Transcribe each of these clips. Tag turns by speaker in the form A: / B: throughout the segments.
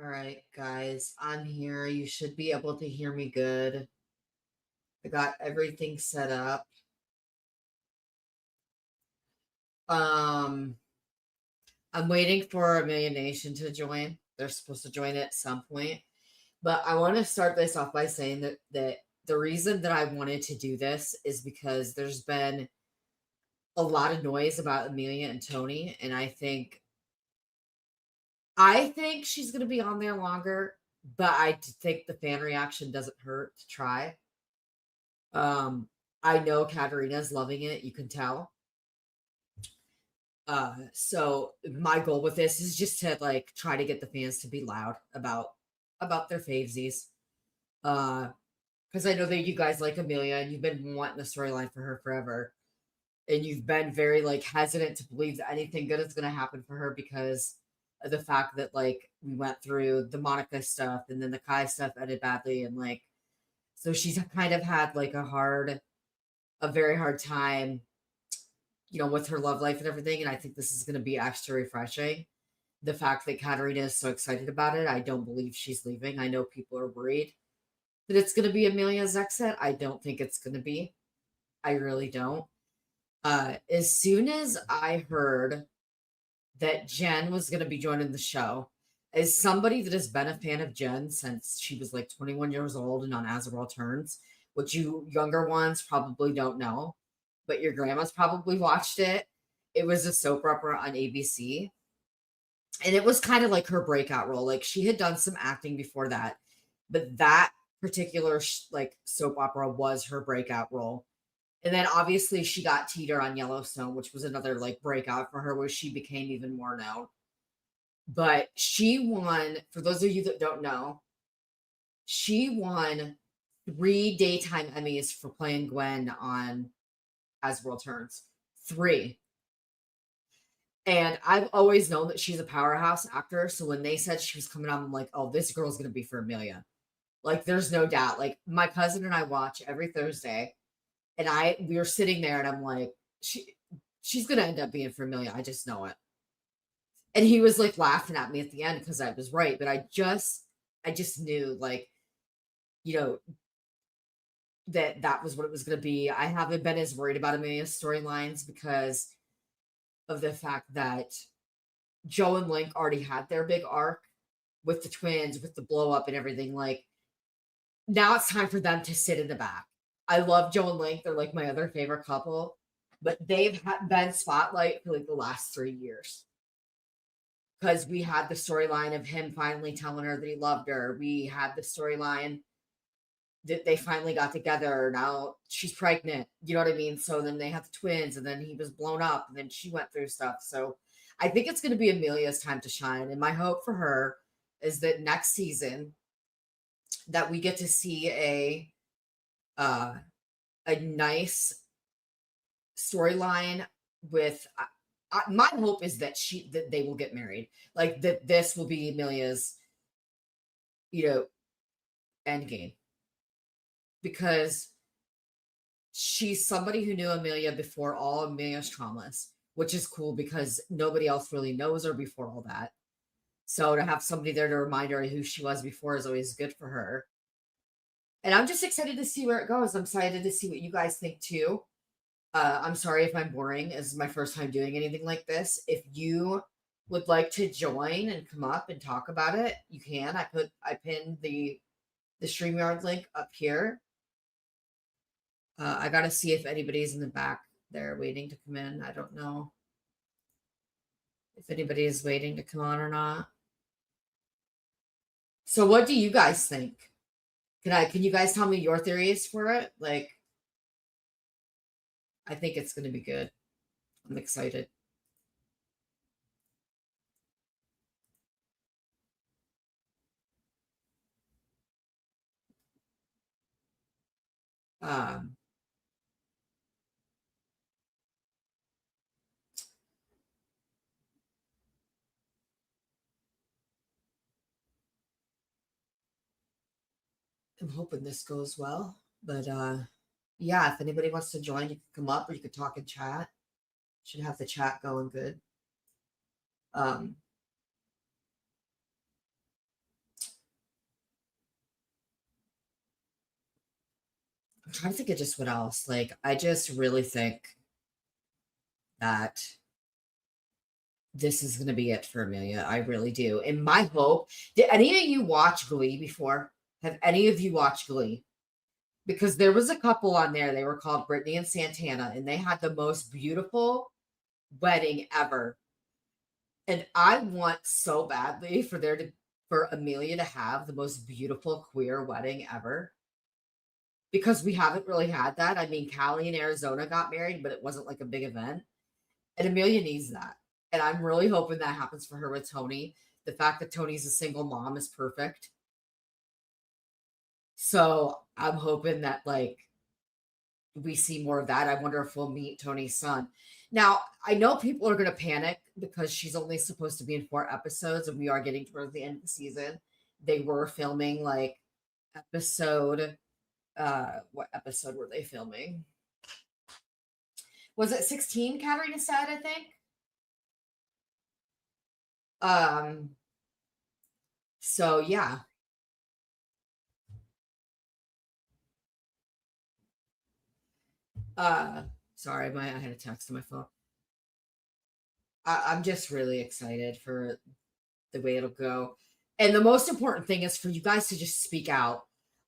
A: All right, guys, I'm here. You should be able to hear me good. I got everything set up. Um, I'm waiting for Amelia Nation to join. They're supposed to join at some point. But I want to start this off by saying that the reason that I wanted to do this is because there's been a lot of noise about Amelia and Tony, and I think she's gonna be on there longer, but think the fan reaction doesn't hurt to try. Um, I know Katarina's loving it, you can tell. So my goal with this is just to like try to get the fans to be loud about their favesies. Uh, because I know that you guys like Amelia and you've been wanting the storyline for her forever. And you've been very like hesitant to believe that anything good is gonna happen for her because of the fact that like we went through the Monica stuff and then the Kai stuff ended badly and like so she's kind of had like a very hard time, with her love life and everything. And I think this is going to be extra refreshing. The fact that Katarina is so excited about it, I don't believe she's leaving. I know people are worried that it's going to be Amelia's exit. I don't think it's going to be. I really don't. As soon as I heard that Jen was going to be joining the show, as somebody that has been a fan of Jen since she was like 21 years old and on As the World Turns, which you younger ones probably don't know, but your grandma's probably watched it. It was a soap opera on ABC. And it was kind of like her breakout role. Like she had done some acting before that, but that particular like soap opera was her breakout role. And then obviously she got Teeter on Yellowstone, which was another like breakout for her where she became even more known. But she won, for those of you that don't know, she won 3 daytime Emmys for playing Gwen on As World Turns. 3. And I've always known that she's a powerhouse actor. So when they said she was coming on, I'm like, oh, this girl's going to be for Amelia. Like, there's no doubt. Like, my cousin and I watch every Thursday. And we were sitting there and I'm like, she's going to end up being for Amelia. I just know it. And he was like laughing at me at the end because I was right. But I just knew, like, you know, that was what it was going to be. I haven't been as worried about Amelia's storylines because of the fact that Joe and Link already had their big arc with the twins, with the blow up and everything. Like, now it's time for them to sit in the back. I love Joe and Link. They're like my other favorite couple, but they've been spotlight for like the last 3 years because we had the storyline of him finally telling her that he loved her. We had the storyline that they finally got together. Now she's pregnant. You know what I mean? So then they had the twins, and then he was blown up, and then she went through stuff. So I think it's going to be Amelia's time to shine. And my hope for her is that next season that we get to see uh, a nice storyline with. My hope is that they will get married. Like that, this will be Amelia's, end game because she's somebody who knew Amelia before all Amelia's traumas, which is cool because nobody else really knows her before all that. So to have somebody there to remind her who she was before is always good for her. And I'm just excited to see where it goes. I'm excited to see what you guys think too. I'm sorry if I'm boring. This is my first time doing anything like this. If you would like to join and come up and talk about it, you can. I pinned the StreamYard link up here. I got to see if anybody's in the back there waiting to come in. I don't know if anybody is waiting to come on or not. So what do you guys think? Can you guys tell me your theories for it? Like, I think it's going to be good. I'm excited. Um, I'm hoping this goes well, but yeah, if anybody wants to join, you can come up or you could talk in chat. Should have the chat going good. Um, I'm trying to think of just what else. Like, I just really think that this is going to be it for Amelia. I really do. And my hope, did any of you watch Glee before? Have any of you watched Glee? Because there was a couple on there. They were called Brittany and Santana, and they had the most beautiful wedding ever. And I want so badly for Amelia to have the most beautiful queer wedding ever. Because we haven't really had that. I mean, Callie in Arizona got married, but it wasn't like a big event. And Amelia needs that. And I'm really hoping that happens for her with Toni. The fact that Toni's a single mom is perfect. So I'm hoping that like we see more of that. I wonder if we'll meet Toni's son. Now, I know people are going to panic because she's only supposed to be in 4 episodes and we are getting towards the end of the season. They were filming like episode what episode were they filming? Was it 16, Katarina said, I think? So yeah. Sorry, I had a text on my phone. I'm just really excited for the way it'll go. And the most important thing is for you guys to just speak out.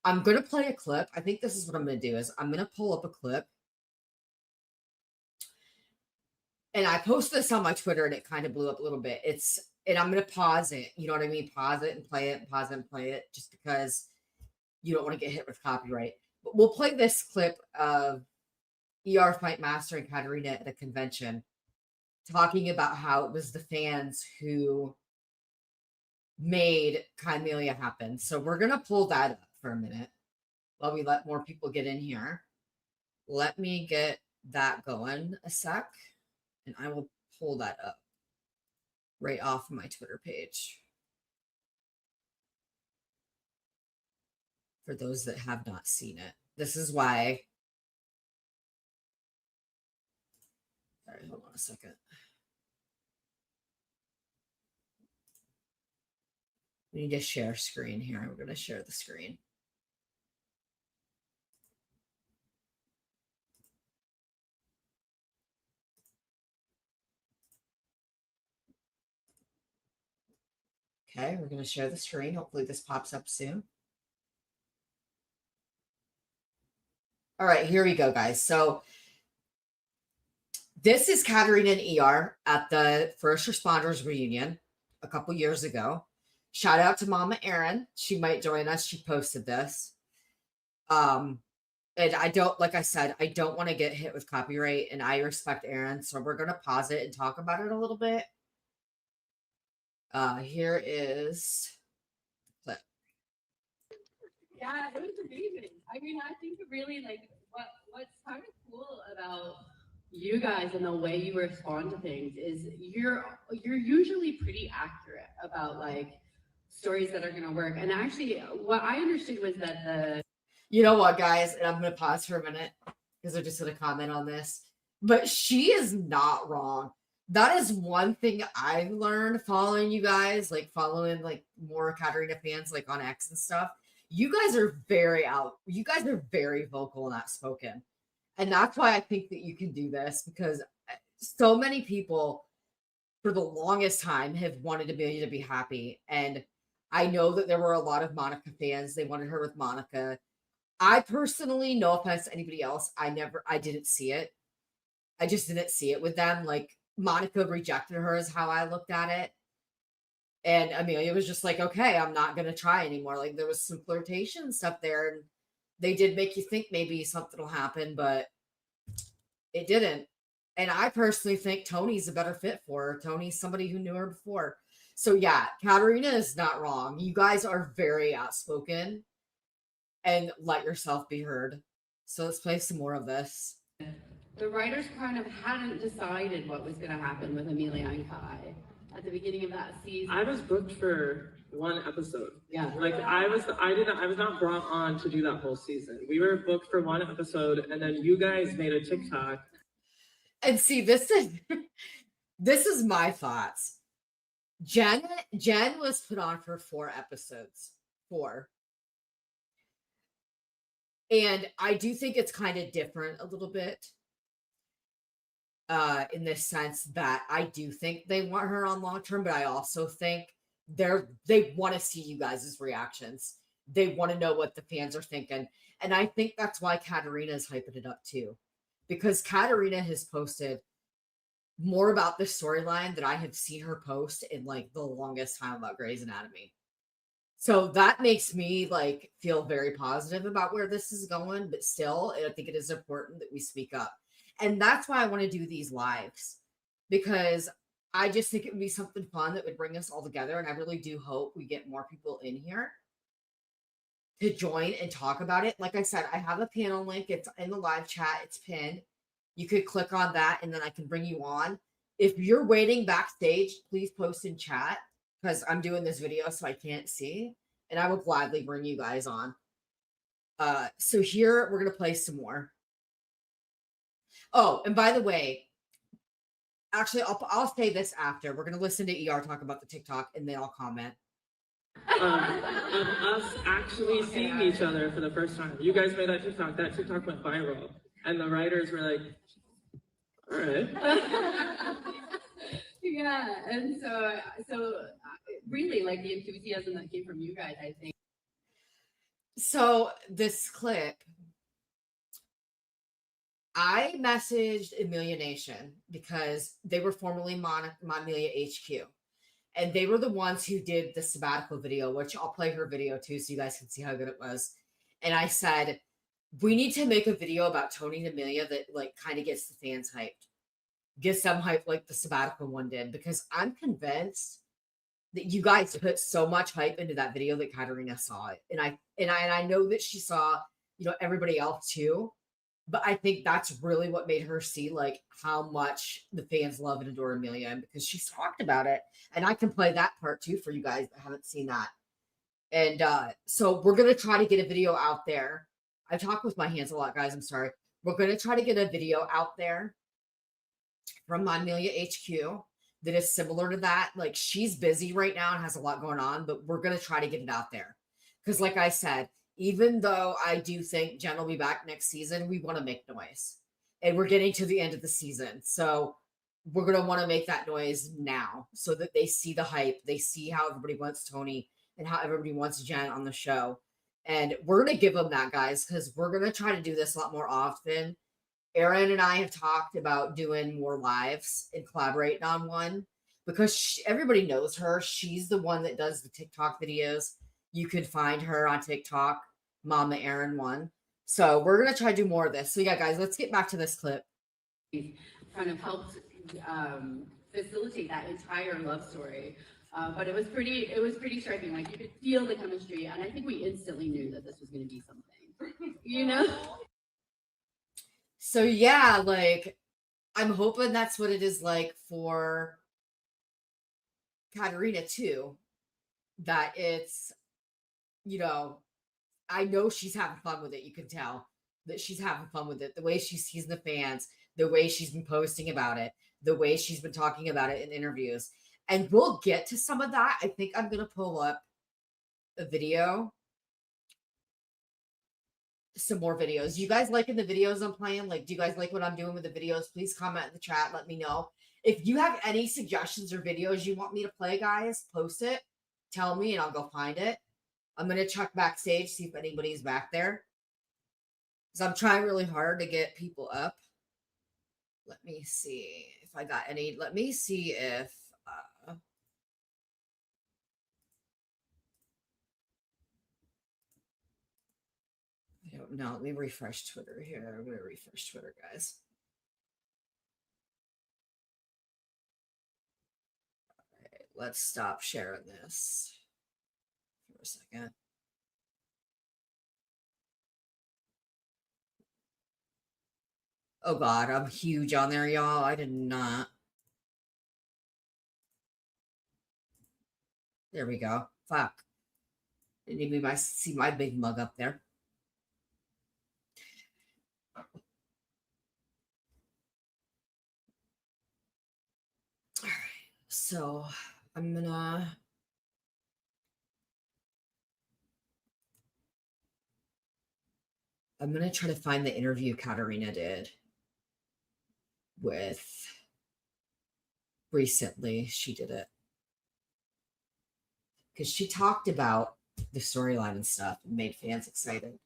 A: I'm going to play a clip. I think this is what I'm going to do is I'm going to pull up a clip. And I posted this on my Twitter and it kind of blew up a little bit. And I'm going to pause it. You know what I mean? Pause it and play it, and pause it and play it, just because you don't want to get hit with copyright. But we'll play this clip of ER Fight Master and Katarina at a convention talking about how it was the fans who made Kymelia happen. So we're going to pull that up for a minute while we let more people get in here. Let me get that going a sec, and I will pull that up right off my Twitter page for those that have not seen it. This is why. Sorry, hold on a second. We need to share screen here. We're going to share the screen. Okay, we're going to share the screen. Hopefully this pops up soon. All right, here we go, guys. So this is Katarina and ER at the First Responders Reunion a couple years ago. Shout out to Mama Erin. She might join us. She posted this. And I don't, like I said, I don't want to get hit with copyright, and I respect Erin, so we're going to pause it and talk about it a little bit. Here is the clip.
B: Yeah, it was amazing. I mean, I think really like what's kind of cool about you guys and the way you respond to things is you're usually pretty accurate about like stories that are going to work. And actually, what I understood was that the
A: You know what, guys? And I'm going to pause for a minute because I just going to comment on this. But she is not wrong. That is one thing I've learned following you guys, like following like more Katarina fans, like on X and stuff. You guys are you guys are very vocal and outspoken. And that's why I think that you can do this, because so many people for the longest time have wanted Amelia to be happy. And I know that there were a lot of Monica fans. They wanted her with Monica. I personally, no offense to anybody else, I didn't see it. I just didn't see it with them. Like Monica rejected her is how I looked at it. And Amelia was just like, okay, I'm not going to try anymore. Like there was some flirtation stuff there. And they did make you think maybe something will happen, but it didn't. And I personally think Toni's a better fit for her. Toni's somebody who knew her before. So yeah, Katarina is not wrong. You guys are very outspoken and let yourself be heard. So let's play some more of this.
B: the writers kind of hadn't decided what was going to happen with Amelia and Kai at the beginning of that season.
C: I was booked for 1 episode.
B: Yeah.
C: Like I was not brought on to do that whole season. We were booked for 1 episode, and then you guys made a TikTok.
A: And see, this is my thoughts. Jen was put on for 4 episodes. 4. And I do think it's kind of different a little bit, in this sense that I do think they want her on long term, but I also think they want to see you guys' reactions. They want to know what the fans are thinking. And I think that's why Katarina is hyping it up too. Because Katarina has posted more about this storyline that I have seen her post in like the longest time about Grey's Anatomy. So that makes me like feel very positive about where this is going, but still, I think it is important that we speak up. And that's why I want to do these lives, because I just think it would be something fun that would bring us all together. And I really do hope we get more people in here to join and talk about it. Like I said, I have a panel link. It's in the live chat. It's pinned. You could click on that and then I can bring you on. If you're waiting backstage, please post in chat because I'm doing this video so I can't see. And I will gladly bring you guys on. So here we're going to play some more. Oh, and by the way, actually, I'll say this after. We're going to listen to ER talk about the TikTok and then I'll comment.
C: Of us actually seeing each other for the first time. You guys made that TikTok went viral. And the writers were like, all right.
B: Yeah, and so really like the enthusiasm that came from you guys, I think.
A: So this clip, I messaged Amelia Nation because they were formerly Amelia HQ. And they were the ones who did the sabbatical video, which I'll play her video too so you guys can see how good it was. And I said, we need to make a video about Toni and Amelia that like kind of gets the fans hyped. Gets them hyped like the sabbatical one did. Because I'm convinced that you guys put so much hype into that video that Katarina saw it. And I know that she saw, everybody else too. But I think that's really what made her see like how much the fans love and adore Amelia, and because she's talked about it. And I can play that part too for you guys that haven't seen that. And so we're gonna try to get a video out there. I talk with my hands a lot, guys. I'm sorry. We're gonna try to get a video out there from Amelia HQ that is similar to that. Like she's busy right now and has a lot going on, but we're gonna try to get it out there. Because like I said, even though I do think Jen will be back next season, we want to make noise. And we're getting to the end of the season. So we're going to want to make that noise now so that they see the hype. They see how everybody wants Toni and how everybody wants Jen on the show. And we're going to give them that, guys, because we're going to try to do this a lot more often. Erin and I have talked about doing more lives and collaborating on one because everybody knows her. She's the one that does the TikTok videos. You can find her on TikTok, Mama Erin one. So we're going to try to do more of this. So yeah, guys, let's get back to this clip.
B: Kind of helped facilitate that entire love story. But it was pretty striking. Like you could feel the chemistry. And I think we instantly knew that this was going to be something,
A: So yeah, like I'm hoping that's what it is like for Katarina too. That it's, I know she's having fun with it. You can tell that she's having fun with it. The way she sees the fans, the way she's been posting about it, the way she's been talking about it in interviews. And we'll get to some of that. I think I'm going to pull up a video. Some more videos. You guys liking the videos I'm playing? Like, do you guys like what I'm doing with the videos? Please comment in the chat. Let me know. If you have any suggestions or videos you want me to play, guys, post it. Tell me and I'll go find it. I'm going to check backstage, see if anybody's back there. Because I'm trying really hard to get people up. Let me see if I got any. Let me see if... I don't know. Let me refresh Twitter here. I'm going to refresh Twitter, guys. All right, let's stop sharing this for a second. Oh God, I'm huge on there, y'all. I did not. There we go. Fuck. Didn't even see my big mug up there. All right. So I'm gonna... I'm gonna try to find the interview Katarina did with recently. She did it because she talked about the storyline and stuff and made fans excited.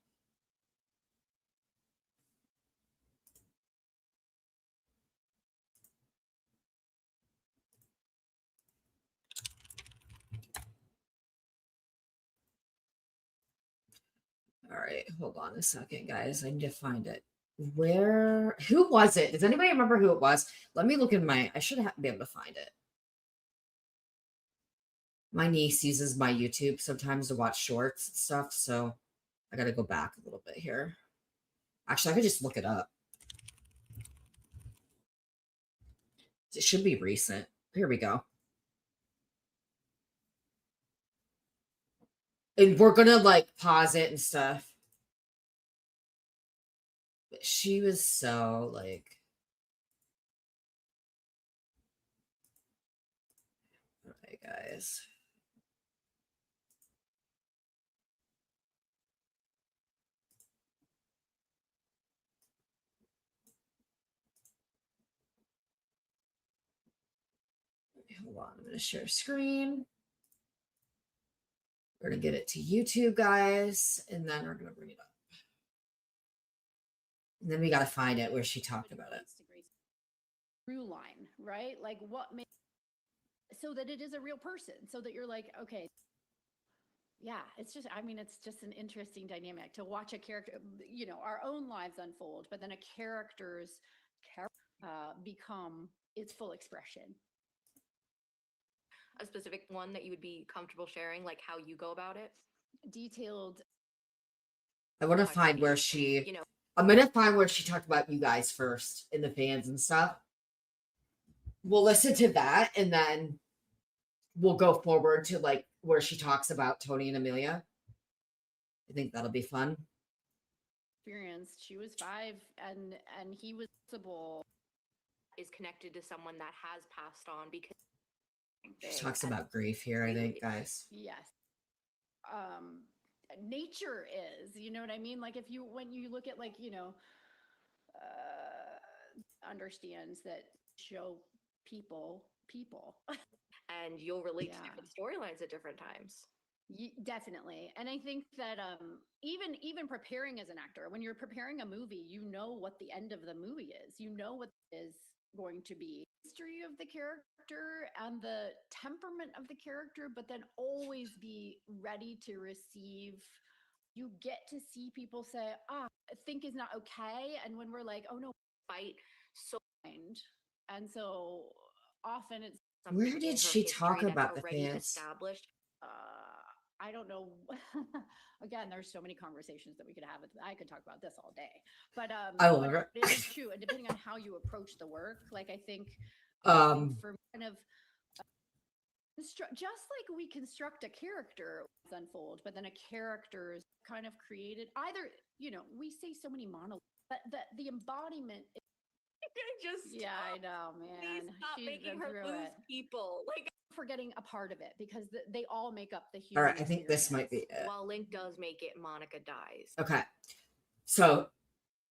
A: All right, hold on a second, guys. I need to find it. Who was it? Does anybody remember who it was? Let me look in I should be able to find it. My niece uses my YouTube sometimes to watch shorts and stuff, so I got to go back a little bit here. Actually, I could just look it up. It should be recent. Here we go. And we're gonna like pause it and stuff. But she was so like, all right, guys. Hold on, I'm gonna share screen. We're gonna get it to YouTube, guys, and then we're gonna bring it up. And then we gotta find it where she talked about it.
D: Through line, right? Like what makes so that it is a real person, so that you're like, okay, yeah, it's just, I mean, it's just an interesting dynamic to watch a character, you know, our own lives unfold, but then a character's become its full expression.
E: A specific one that you would be comfortable sharing, like how you go about it?
D: Detailed.
A: I want to find where she, I'm going to find where she talked about you guys first and the fans and stuff. We'll listen to that and then we'll go forward to like where she talks about Toni and Amelia. I think that'll be fun.
D: Experience. She was 5 and he was visible.
E: Is connected to someone that has passed on because
A: she talks about grief here, I think, guys.
D: Yes. Nature is, you know what I mean? Like if you, when you look at like, you know, understands that show people.
E: And you'll relate to different storylines at different times.
D: Definitely. And I think that even preparing as an actor, when you're preparing a movie, you know what the end of the movie is. You know what is going to be history of the character and the temperament of the character, but then always be ready to receive. You get to see people say, think is not okay. And when we're like, oh no,
E: fight so
D: and so often it's
A: where did she talk about the fans?
E: Established.
D: I don't know. Again, there's so many conversations that we could have. I could talk about this all day, but
A: I love it.
D: It is true, and depending on how you approach the work, like I think for kind of just like we construct a character unfold, but then a character is kind of created. Either we say so many monologues, but the embodiment. I know, man.
E: Please stop making her lose people. Like
D: forgetting a part of it because they all make up the human.
A: All right, I think this might be it.
E: While Link does make it, Monica dies.
A: Okay, so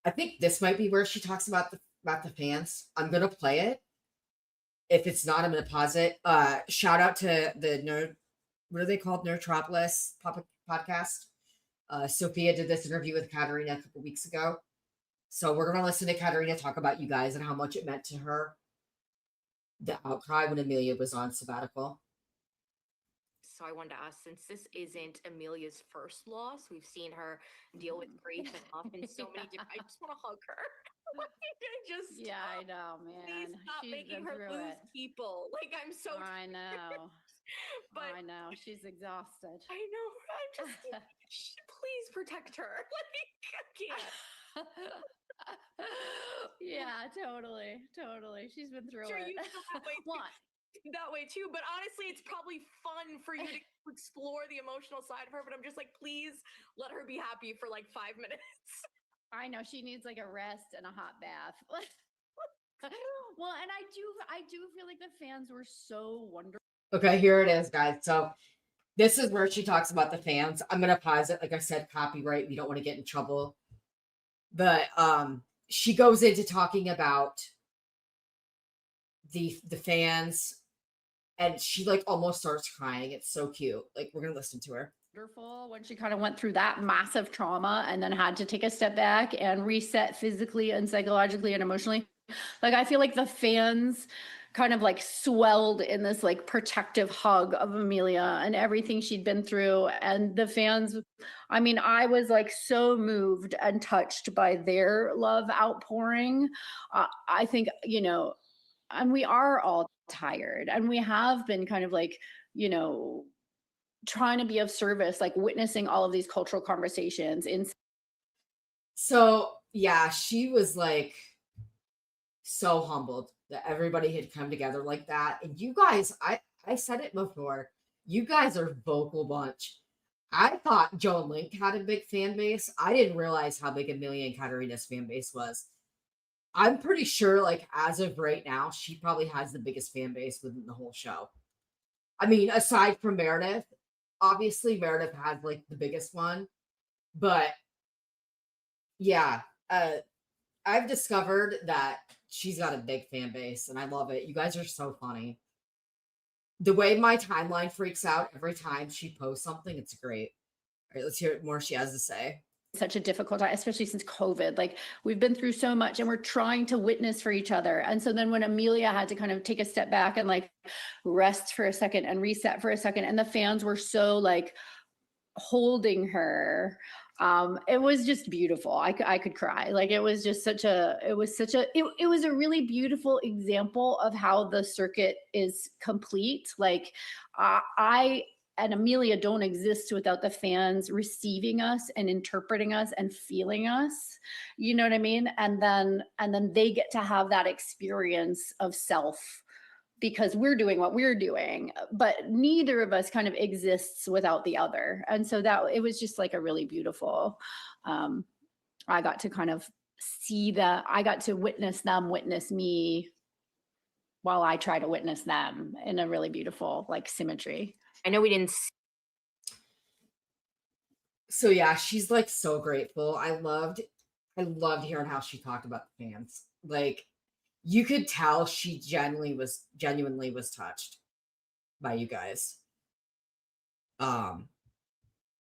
A: I think this might be where she talks about the fans. I'm gonna play it. If it's not, I'm gonna pause it. Shout out to the Nerd. What are they called? Nerdtropolis podcast. Sophia did this interview with Katarina a couple weeks ago. So we're going to listen to Katarina talk about you guys and how much it meant to her, the outcry when Amelia was on sabbatical.
E: So I wanted to ask, since this isn't Amelia's first loss, we've seen her deal with grief and often so many different. I just want to hug her.
D: I know, man.
E: Please stop making her lose people. Like I'm so.
D: I know. But I know she's exhausted.
E: I know. I'm just. Please protect her. Like I can't.
D: Yeah, totally. She's been through
E: sure
D: it.
E: You feel that way too, but honestly, it's probably fun for you to explore the emotional side of her. But I'm just like, please let her be happy for like 5 minutes.
D: I know she needs like a rest and a hot bath. Well, and I do feel like the fans were so wonderful.
A: Okay, here it is, guys. So this is where she talks about the fans. I'm gonna pause it. Like I said, copyright. We don't want to get in trouble But she goes into talking about the fans, and she like almost starts crying. It's so cute. Like, we're gonna listen to her.
D: Wonderful when she kind of went through that massive trauma and then had to take a step back and reset physically and psychologically and emotionally. Like, I feel like the fans kind of like swelled in this like protective hug of Amelia and everything she'd been through. And the fans, I mean, I was like so moved and touched by their love outpouring. I think, you know, and we are all tired and we have been kind of like, you know, trying to be of service, like witnessing all of these cultural conversations in.
A: So yeah, she was like so humbled that everybody had come together like that. And you guys, I said it before, you guys are a vocal bunch. I thought Joan Link had a big fan base. I didn't realize how big Amelia and Katarina's fan base was. I'm pretty sure, like, as of right now, she probably has the biggest fan base within the whole show. I mean, aside from Meredith, obviously Meredith has like the biggest one, but yeah, I've discovered that she's got a big fan base, and I love it. You guys are so funny. The way my timeline freaks out every time she posts something, it's great. All right, let's hear what more she has to say.
D: Such a difficult time, especially since COVID. Like, we've been through so much and we're trying to witness for each other. And so then when Amelia had to kind of take a step back and like rest for a second and reset for a second, and the fans were so like holding her, it was just beautiful. I could cry. Like, it was just such a, it was a really beautiful example of how the circuit is complete. Like, I and Amelia don't exist without the fans receiving us and interpreting us and feeling us. You know what I mean? And then they get to have that experience of self because we're doing what we're doing, but neither of us kind of exists without the other. And so that it was just like a really beautiful, I got to kind of see that, I got to witness them witness me while I try to witness them in a really beautiful like symmetry.
E: I know we didn't.
A: So yeah, she's like so grateful. I loved hearing how she talked about the fans. Like, you could tell she genuinely was touched by you guys. By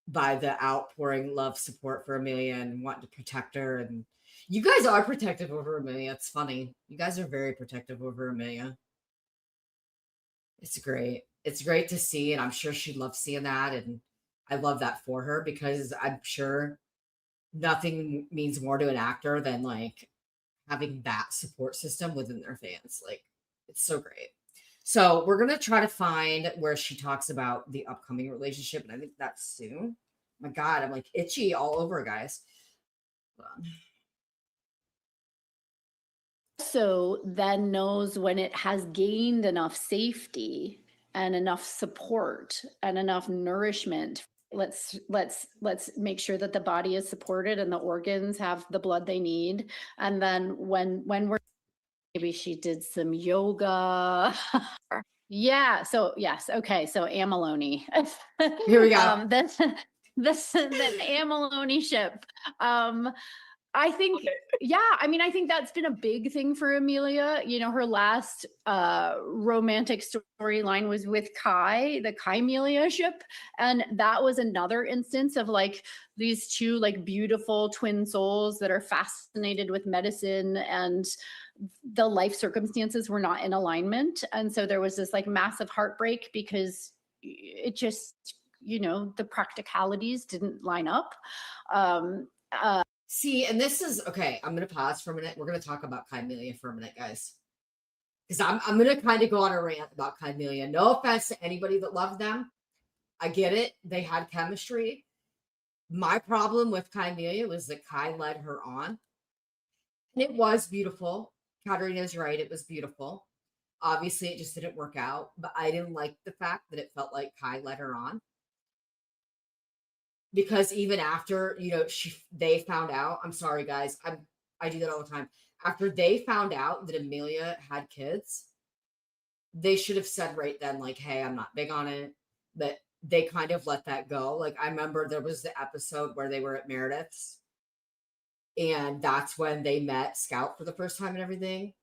A: the outpouring love support for Amelia and wanting to protect her. And you guys are protective over Amelia. It's funny. You guys are very protective over Amelia. It's great. It's great to see, and I'm sure she loves seeing that. And I love that for her because I'm sure nothing means more to an actor than like having that support system within their fans. Like, it's so great. So we're gonna try to find where she talks about the upcoming relationship, and I think that's soon. My God, I'm like itchy all over, guys. Hold on.
D: So then knows when it has gained enough safety and enough support and enough nourishment. Let's make sure that the body is supported and the organs have the blood they need. And then when we're, maybe she did some yoga. Yeah. So yes. Okay. So Amalone.
A: Here we go.
D: The Amalone ship. I think, yeah, I mean, I think that's been a big thing for Amelia. You know, her last romantic storyline was with Kai, the Kai-Melia ship. And that was another instance of like these two like beautiful twin souls that are fascinated with medicine, and the life circumstances were not in alignment. And so there was this like massive heartbreak because it just, you know, the practicalities didn't line up.
A: See, and this is okay. I'm gonna pause for a minute. We're gonna talk about Kai-Melia for a minute, guys, because I'm gonna kind of go on a rant about Kai-Melia. No offense to anybody that loved them. I get it. They had chemistry. My problem with Kai-Melia was that Kai led her on. And it was beautiful. Katarina's right. It was beautiful. Obviously, it just didn't work out. But I didn't like the fact that it felt like Kai led her on. Because even after, you know, they found out, I'm sorry, guys. I do that all the time. After they found out that Amelia had kids, they should have said right then, like, hey, I'm not big on it. But they kind of let that go. Like, I remember there was the episode where they were at Meredith's And that's when they met Scout for the first time and everything.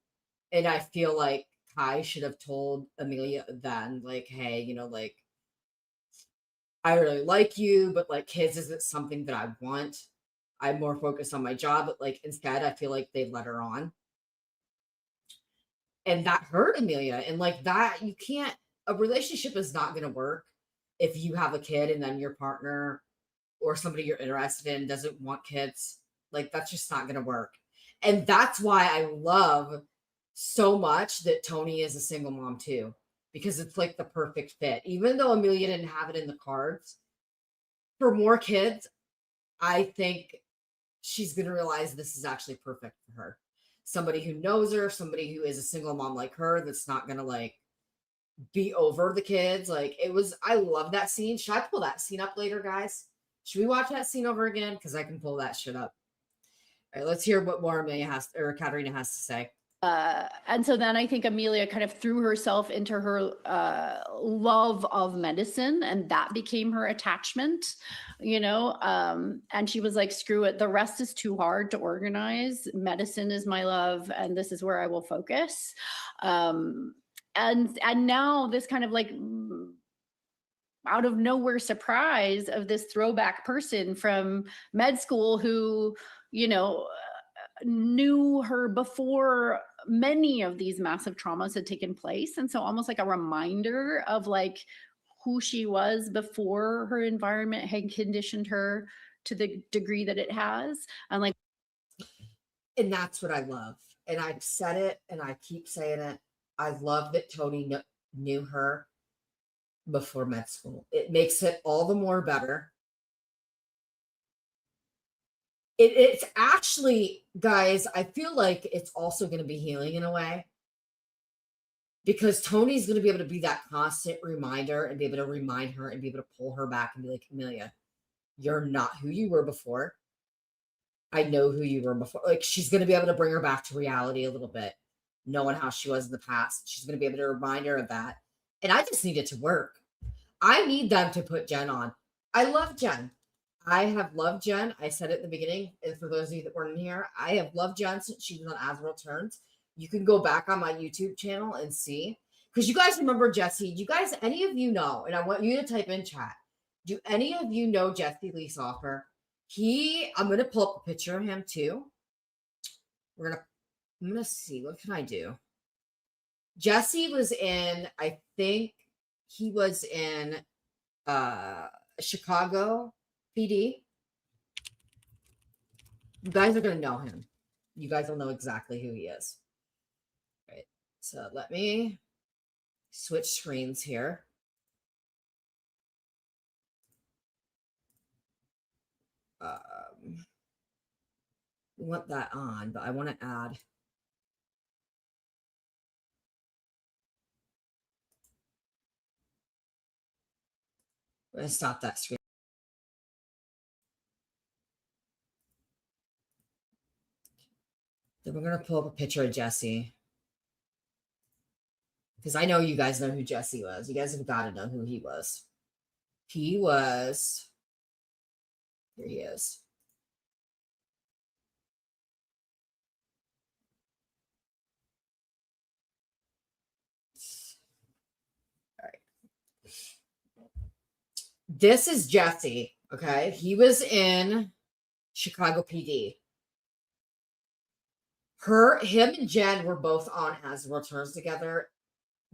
A: And I feel like Kai should have told Amelia then, like, hey, you know, like, I really like you, but like kids isn't something that I want. I'm more focused on my job, but like instead I feel like they let her on. And that hurt Amelia. And like that, you can't, a relationship is not gonna work if you have a kid and then your partner or somebody you're interested in doesn't want kids. Like that's just not gonna work. And that's why I love so much that Toni is a single mom too, because it's like the perfect fit. Even though Amelia didn't have it in the cards, for more kids, I think she's going to realize this is actually perfect for her. Somebody who knows her, somebody who is a single mom like her, that's not going to like be over the kids. Like it was, I love that scene. Should I pull that scene up later, guys? Should we watch that scene over again? Because I can pull that shit up. All right, let's hear what more Amelia has, or Katarina has to say.
D: And so then I think Amelia kind of threw herself into her love of medicine, and that became her attachment, you know. And she was like, screw it, the rest is too hard to organize. Medicine is my love, and this is where I will focus. And now this kind of like out of nowhere surprise of this throwback person from med school who, you know, knew her before many of these massive traumas had taken place. And so almost like a reminder of like who she was before her environment had conditioned her to the degree that it has. And like,
A: and that's what I love. And I've said it and I keep saying it. I love that Toni knew her before med school. It makes it all the more better. It's actually, guys, I feel like it's also going to be healing in a way, because Toni's going to be able to be that constant reminder and be able to remind her and be able to pull her back and be like, Amelia, you're not who you were before. I know who you were before. Like she's going to be able to bring her back to reality a little bit, knowing how she was in the past. She's going to be able to remind her of that. And I just need it to work. I need them to put Jen on. I love Jen. I have loved Jen. I said it at the beginning. And for those of you that weren't in here, I have loved Jen since she was on As World Turns. You can go back on my YouTube channel and see. Because you guys remember Jesse. Do you guys, any of you know, and I want you to type in chat, do any of you know Jesse Lee Soffer? I'm going to pull up a picture of him too. I'm going to see. What can I do? Jesse was in, I think he was in Chicago PD. You guys are going to know him. You guys will know exactly who he is. All right. So let me switch screens here. We want that on, but I want to add. I'm going to stop that screen. Then we're going to pull up a picture of Jesse. Because I know you guys know who Jesse was. You guys have got to know who he was. He was, here he is. All right. This is Jesse, okay? He was in Chicago PD. Him and Jen were both on As World Turns together.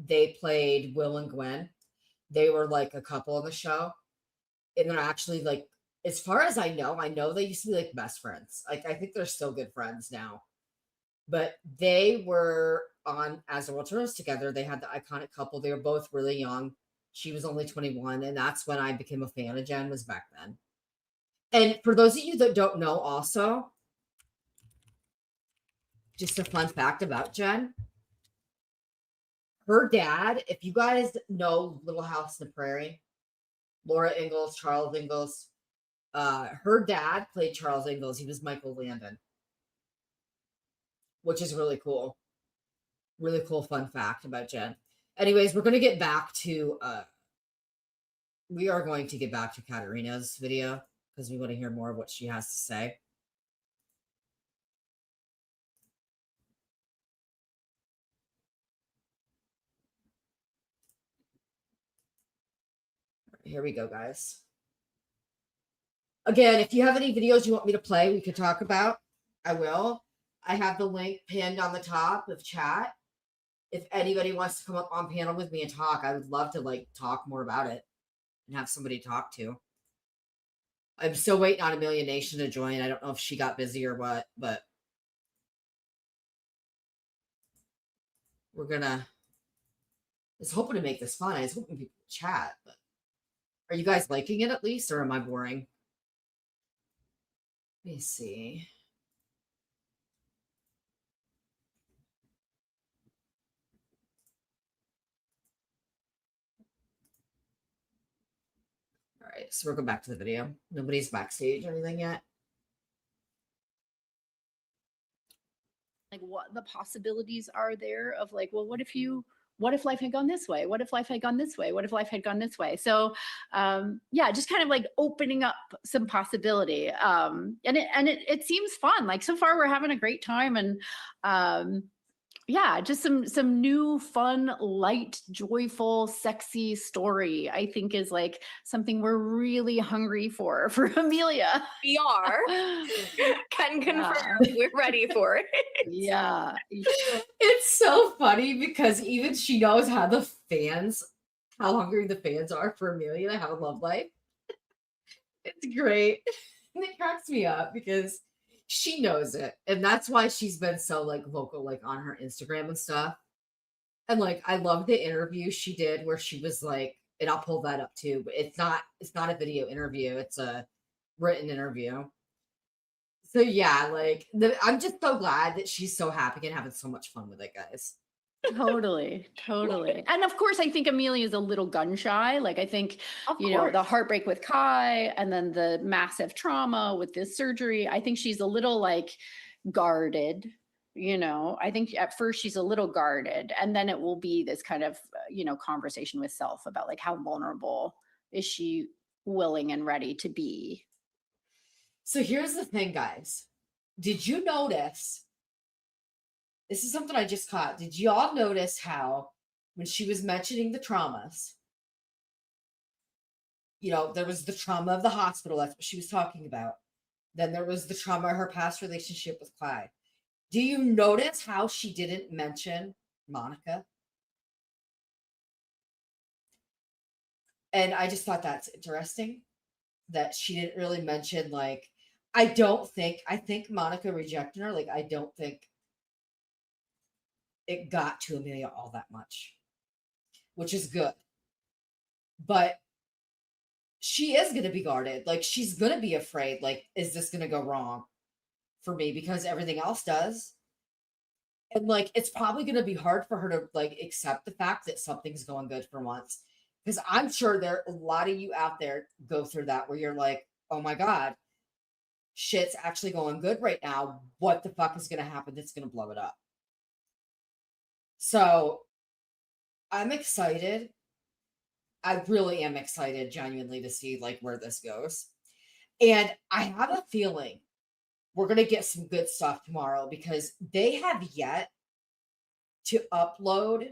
A: They played Will and Gwen. They were like a couple on the show. And they're actually like, as far as I know they used to be like best friends. Like I think they're still good friends now. But they were on As the World Turns together. They had the iconic couple. They were both really young. She was only 21. And that's when I became a fan of Jen, was back then. And for those of you that don't know also, just a fun fact about Jen. Her dad, if you guys know Little House on the Prairie, Laura Ingalls, Charles Ingalls, her dad played Charles Ingalls. He was Michael Landon, which is really cool. Really cool fun fact about Jen. Anyways, we're going to get back to, we are going to get back to Katarina's video because we want to hear more of what she has to say. here we go, guys. Again, if you have any videos you want me to play, we could talk about, I will. I have the link pinned on the top of chat. If anybody wants to come up on panel with me and talk, I would love to like talk more about it and have somebody to talk to. I'm still waiting on Amelia Nation to join. I don't know if she got busy or what, but we're gonna. I was hoping to make this fun. I was hoping people would chat, but are you guys liking it at least, or am I boring? Let me see. All right, so we're going back to the video. Nobody's backstage or anything yet.
D: Like what the possibilities are there of like, well, what if life had gone this way? What if life had gone this way? What if life had gone this way? So yeah, just kind of like opening up some possibility. And it seems fun. Like so far we're having a great time, and yeah, just some new, fun, light, joyful, sexy story, I think is like something we're really hungry for Amelia.
E: We are. Can confirm we're ready for it.
D: Yeah.
A: It's so funny because even she knows how hungry the fans are for Amelia to have a love life. It's great. And it cracks me up because she knows it. And that's why she's been so like vocal, like on her Instagram and stuff. And like I love the interview she did where she was like, and I'll pull that up too, but it's not a video interview, it's a written interview. So yeah, like I'm just so glad that she's so happy and having so much fun with it, guys.
D: Totally. And of course, I think Amelia is a little gun shy. Like I think,
E: Of
D: you know, the
E: course.
D: heartbreak with Kai and then the massive trauma with this surgery. I think she's a little like guarded, you know. I think at first she's a little guarded, and then it will be this kind of, you know, conversation with self about like how vulnerable is she willing and ready to be.
A: So here's the thing, guys. Did you notice? This is something I just caught. Did y'all notice how when she was mentioning the traumas, you know, there was the trauma of the hospital, that's what she was talking about. Then there was the trauma of her past relationship with Clyde. Do you notice how she didn't mention Monica? And I just thought that's interesting that she didn't really mention, like, I think Monica rejecting her, like, I don't think it got to Amelia all that much, which is good. But she is going to be guarded. Like, she's going to be afraid, like, is this going to go wrong for me? Because everything else does. And, like, it's probably going to be hard for her to, like, accept the fact that something's going good for once. Because I'm sure there are a lot of you out there go through that where you're like, oh my God, shit's actually going good right now. What the fuck is going to happen that's going to blow it up? So I'm excited. I really am excited genuinely to see like where this goes. And I have a feeling we're going to get some good stuff tomorrow because they have yet to upload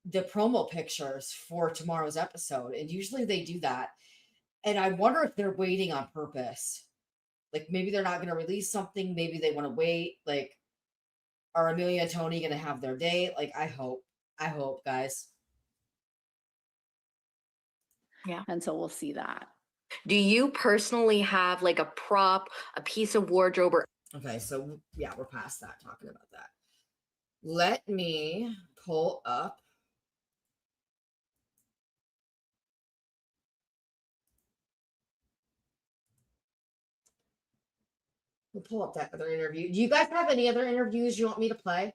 A: the promo pictures for tomorrow's episode. And usually they do that. And I wonder if they're waiting on purpose. Like maybe they're not going to release something. Maybe they want to wait. Like, are Amelia and Tony going to have their date? Like, I hope, guys.
E: Yeah.
D: And so we'll see that.
E: Do you personally have like a prop, a piece of wardrobe, or
A: Okay, so yeah, we're past that, talking about that. Let me pull up. We'll pull up that other interview. Do you guys have any other interviews you want me to play?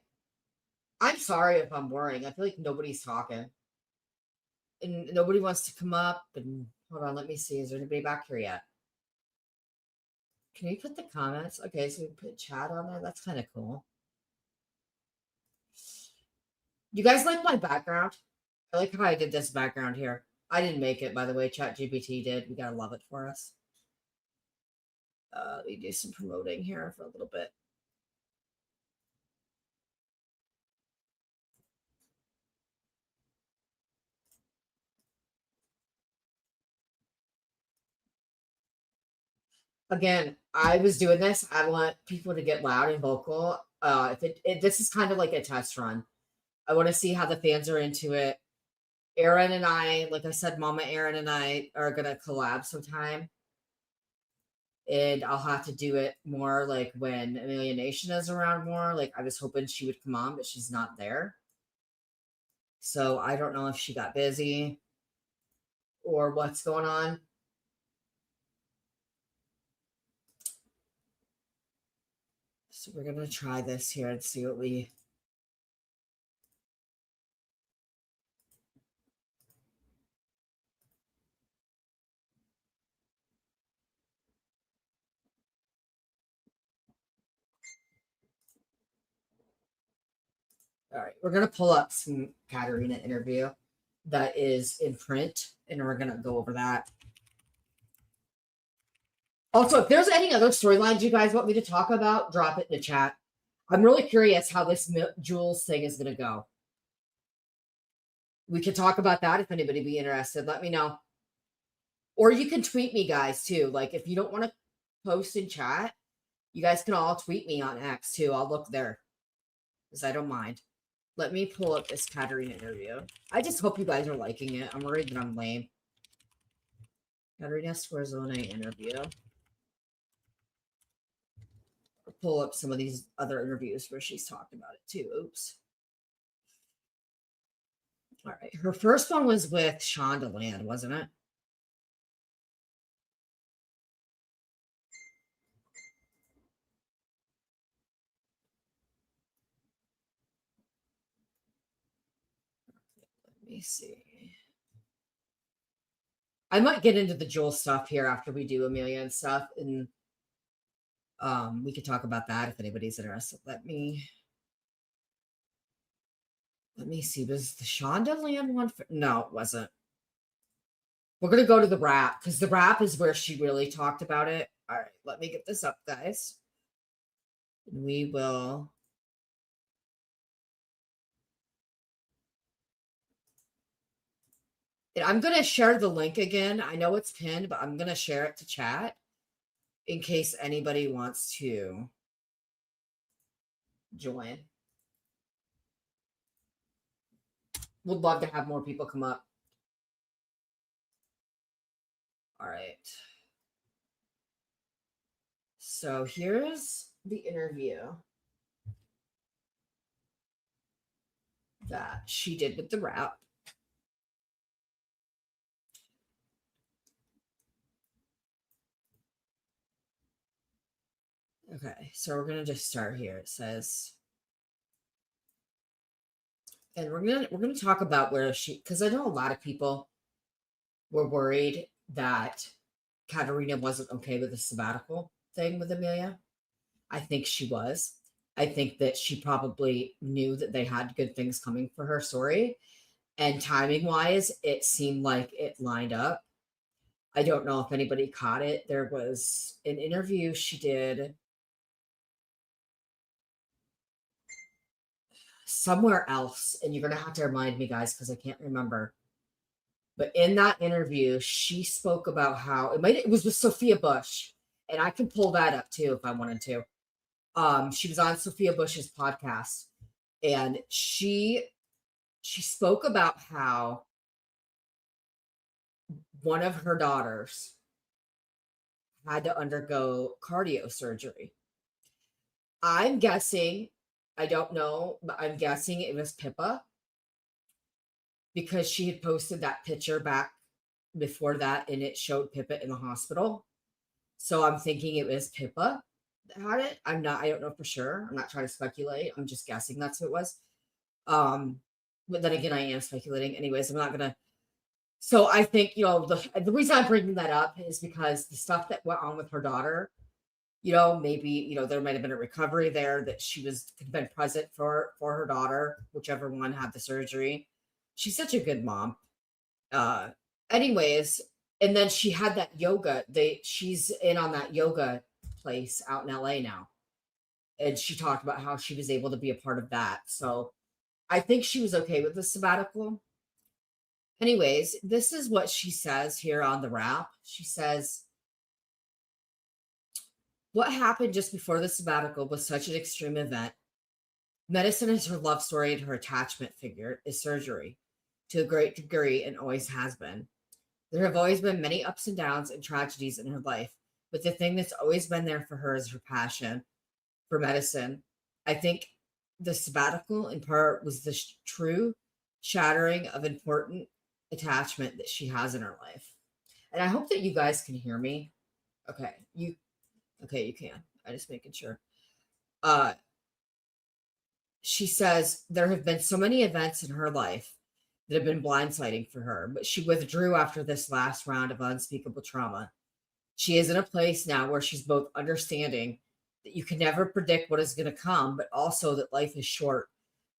A: I'm sorry if I'm boring. I feel like nobody's talking. And nobody wants to come up. And hold on, let me see. Is there anybody back here yet? Can we put the comments? Okay, so we put chat on there. That's kind of cool. You guys like my background? I like how I did this background here. I didn't make it, by the way. ChatGPT did. We gotta love it for us. Let me do some promoting here for a little bit. again, I was doing this. I want people to get loud and vocal. If this is kind of like a test run. I want to see how the fans are into it. Aaron and I, like I said, Mama Aaron and I are gonna collab sometime. And I'll have to do it more like when Amelia Nation is around more. Like I was hoping she would come on, but she's not there. So I don't know if she got busy or what's going on. So we're gonna try this here and see what we. All right, we're gonna pull up some Katarina interview that is in print, and we're gonna go over that. Also, if there's any other storylines you guys want me to talk about, drop it in the chat. I'm really curious how this Jules thing is gonna go. We could talk about that if anybody be interested. Let me know. Or you can tweet me, guys, too. Like, if you don't want to post in chat, you guys can all tweet me on X, too. I'll look there because I don't mind. Let me pull up this Katarina interview. I just hope you guys are liking it. I'm worried that I'm lame. Katarina Scorsone interview. I'll pull up some of these other interviews where she's talked about it, too. Oops. All right. Her first one was with Shondaland, wasn't it? Let me see. I might get into the Jewel stuff here after we do Amelia and stuff, and we could talk about that if anybody's interested. Let me see. Was the Shondaland one? No, it wasn't. We're gonna go to the rap because the rap is where she really talked about it. All right, let me get this up, guys. We will. And I'm gonna share the link again. I know it's pinned, but I'm gonna share it to chat in case anybody wants to join. Would love to have more people come up. All right. So here's the interview that she did with the rap. Okay, so we're gonna just start here. It says, and we're gonna talk about where she, because I know a lot of people were worried that Katarina wasn't okay with the sabbatical thing with Amelia. I think she was. I think that she probably knew that they had good things coming for her story. And timing wise, it seemed like it lined up. I don't know if anybody caught it. There was an interview she did somewhere else, and you're going to have to remind me, guys, because I can't remember. But in that interview, she spoke about how it was with Sophia Bush, and I can pull that up too if I wanted to. She was on Sophia Bush's podcast, and she spoke about how one of her daughters had to undergo cardio surgery. I'm guessing, I don't know, but I'm guessing it was Pippa because she had posted that picture back before that and it showed Pippa in the hospital. So I'm thinking it was Pippa that had it. I don't know for sure. I'm not trying to speculate. I'm just guessing that's who it was. But then again, I am speculating. Anyways, I'm not gonna. So I think, the reason I'm bringing that up is because the stuff that went on with her daughter, maybe, there might have been a recovery there that she could have been present for her daughter, whichever one had the surgery. She's such a good mom. Anyways, and then she had that yoga. She's in on that yoga place out in LA now. And she talked about how she was able to be a part of that. So I think she was okay with the sabbatical. Anyways, this is what she says here on the wrap. She says, What happened just before the sabbatical was such an extreme event. Medicine is her love story, and her attachment figure is surgery to a great degree and always has been. There have always been many ups and downs and tragedies in her life, but the thing that's always been there for her is her passion for medicine. I think the sabbatical, in part, was the true shattering of important attachment that she has in her life. And I hope that you guys can hear me. Okay, you can. I'm just making sure. She says there have been so many events in her life that have been blindsiding for her, but she withdrew after this last round of unspeakable trauma. She is in a place now where she's both understanding that you can never predict what is going to come, but also that life is short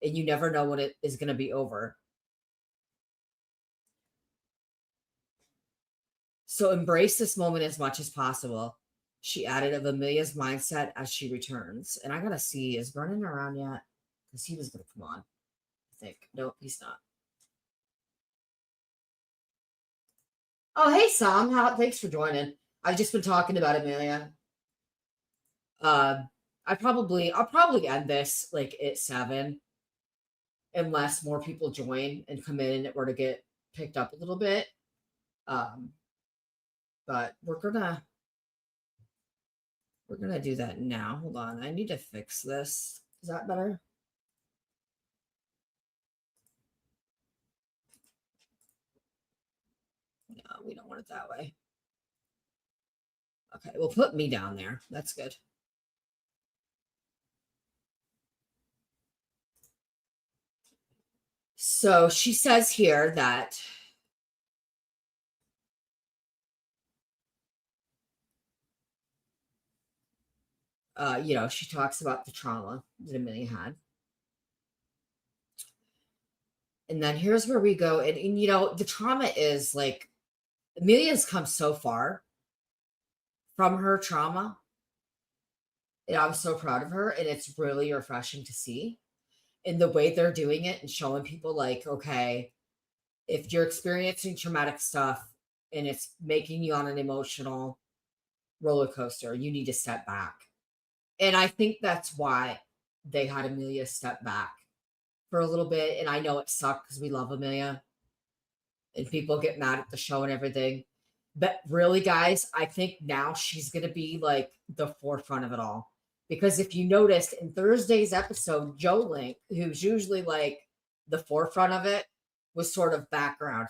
A: and you never know when it is going to be over. So embrace this moment as much as possible. She added of Amelia's mindset as she returns. And I got to see, is Brennan around yet? Because he was going to come on, I think. Nope, he's not. Oh, hey, Sam. Thanks for joining. I've just been talking about Amelia. I'll probably end this like at 7, unless more people join and come in or to get picked up a little bit. But we're gonna do that now. Hold on, I need to fix this. Is that better? No, we don't want it that way. Okay, we'll put me down there. That's good. So she says here that she talks about the trauma that Amelia had. And then here's where we go. And the trauma is like Amelia's come so far from her trauma. And I'm so proud of her. And it's really refreshing to see in the way they're doing it and showing people like, okay, if you're experiencing traumatic stuff and it's making you on an emotional roller coaster, you need to step back. And I think that's why they had Amelia step back for a little bit. And I know it sucked because we love Amelia and people get mad at the show and everything. But really, guys, I think now she's going to be like the forefront of it all. Because if you noticed in Thursday's episode, Joe Link, who's usually like the forefront of it, was sort of background.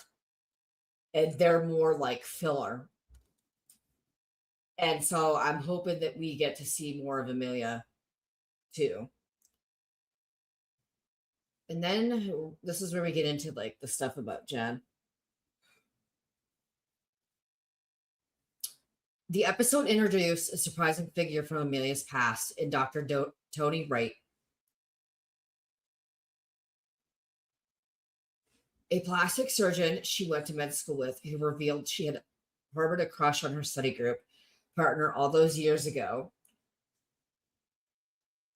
A: And they're more like filler. And so I'm hoping that we get to see more of Amelia too. And then this is where we get into like the stuff about Jen. The episode introduced a surprising figure from Amelia's past in Dr. Toni Wright, a plastic surgeon she went to med school with, who revealed she had harbored a crush on her study group partner all those years ago,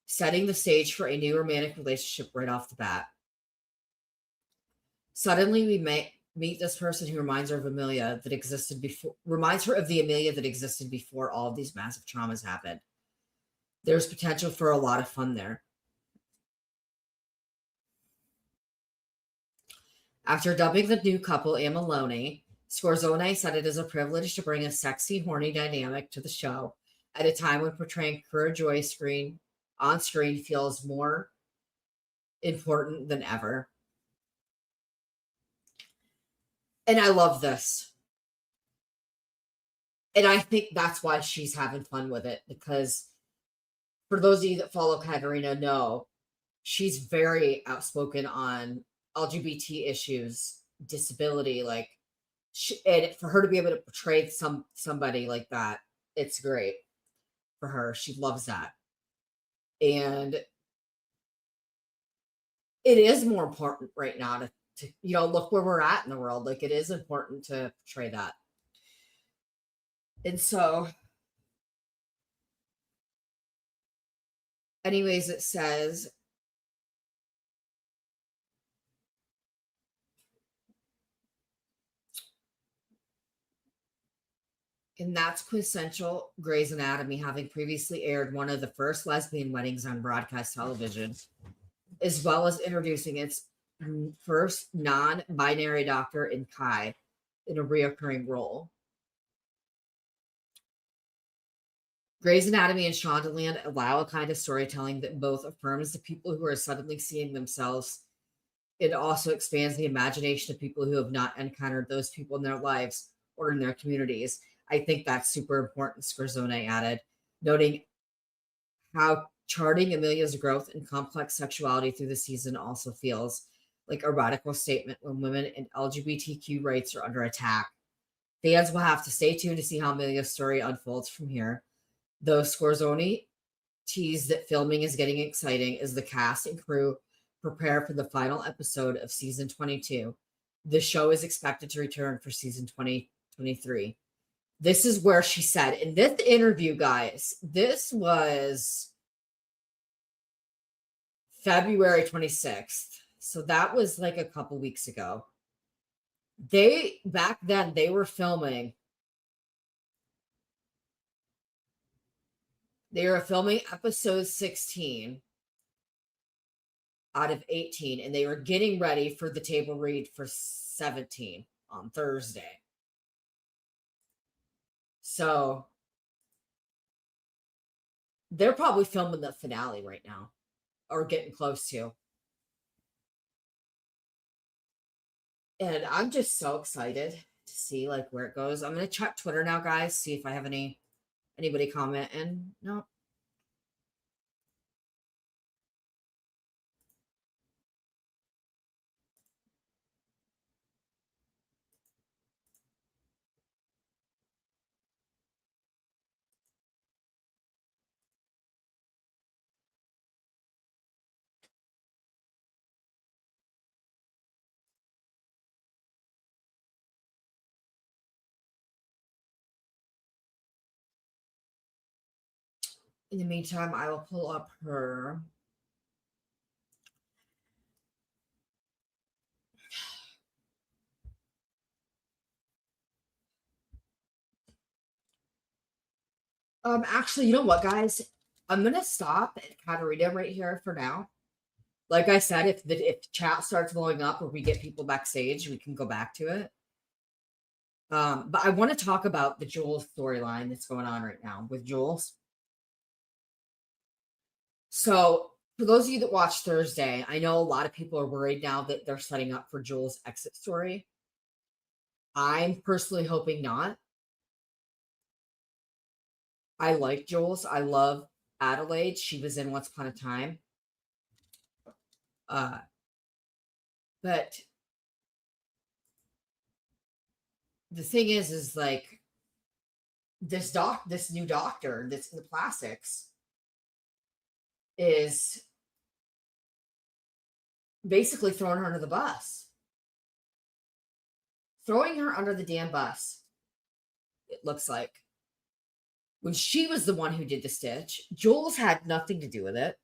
A: setting the stage for a new romantic relationship right off the bat. Suddenly, we meet this person who reminds her of Amelia that existed before, reminds her of the Amelia that existed before all of these massive traumas happened. There's potential for a lot of fun there. After dubbing the new couple Amelia, Scorsone said it is a privilege to bring a sexy, horny dynamic to the show at a time when portraying pure joy on screen feels more important than ever. And I love this. And I think that's why she's having fun with it, because for those of you that follow Katarina know, she's very outspoken on LGBT issues, disability, like, and for her to be able to portray somebody like that, it's great for her. She loves that. And it is more important right now to look where we're at in the world. Like, it is important to portray that. And so, anyways, it says, And that's quintessential Grey's Anatomy, having previously aired one of the first lesbian weddings on broadcast television, as well as introducing its first non-binary doctor in Kai in a reoccurring role. Grey's Anatomy and Shondaland allow a kind of storytelling that both affirms the people who are suddenly seeing themselves. It also expands the imagination of people who have not encountered those people in their lives or in their communities. I think that's super important, Scorsone added, noting how charting Amelia's growth and complex sexuality through the season also feels like a radical statement when women and LGBTQ rights are under attack. Fans will have to stay tuned to see how Amelia's story unfolds from here. Though Scorsone teased that filming is getting exciting as the cast and crew prepare for the final episode of season 22. The show is expected to return for season 2023. This is where she said in this interview, guys, this was February 26th. So that was like a couple weeks ago. Back then they were filming. They were filming episode 16 out of 18, and they were getting ready for the table read for 17 on Thursday. So they're probably filming the finale right now or getting close to. And I'm just so excited to see like where it goes. I'm going to check Twitter now, guys, see if I have anybody commenting. No. In the meantime, I will pull up her. Actually, you know what, guys? I'm gonna stop at Katarina right here for now. Like I said, if the chat starts blowing up or we get people backstage, we can go back to it. But I want to talk about the Jules storyline that's going on right now with Jules. So, for those of you that watched Thursday, I know a lot of people are worried now that they're setting up for Jules' exit story. I'm personally hoping not. I like Jules. I love Adelaide. She was in Once Upon a Time. But the thing is like this new doctor that's in the plastics is basically throwing her under the bus. Throwing her under the damn bus, it looks like. When she was the one who did the stitch, Jules had nothing to do with it.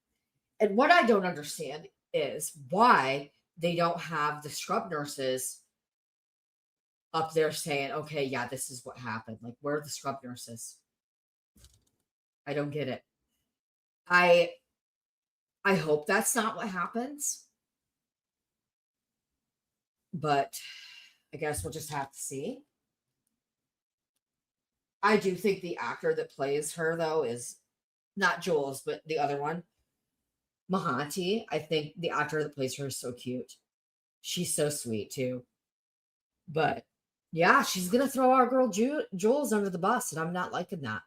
A: And what I don't understand is why they don't have the scrub nurses up there saying, okay, yeah, this is what happened. Like, where are the scrub nurses? I don't get it. I hope that's not what happens. But I guess we'll just have to see. I do think the actor that plays her, though, is not Jules, but the other one, Mahanti. I think the actor that plays her is so cute. She's so sweet, too. But yeah, she's going to throw our girl Jules under the bus, and I'm not liking that.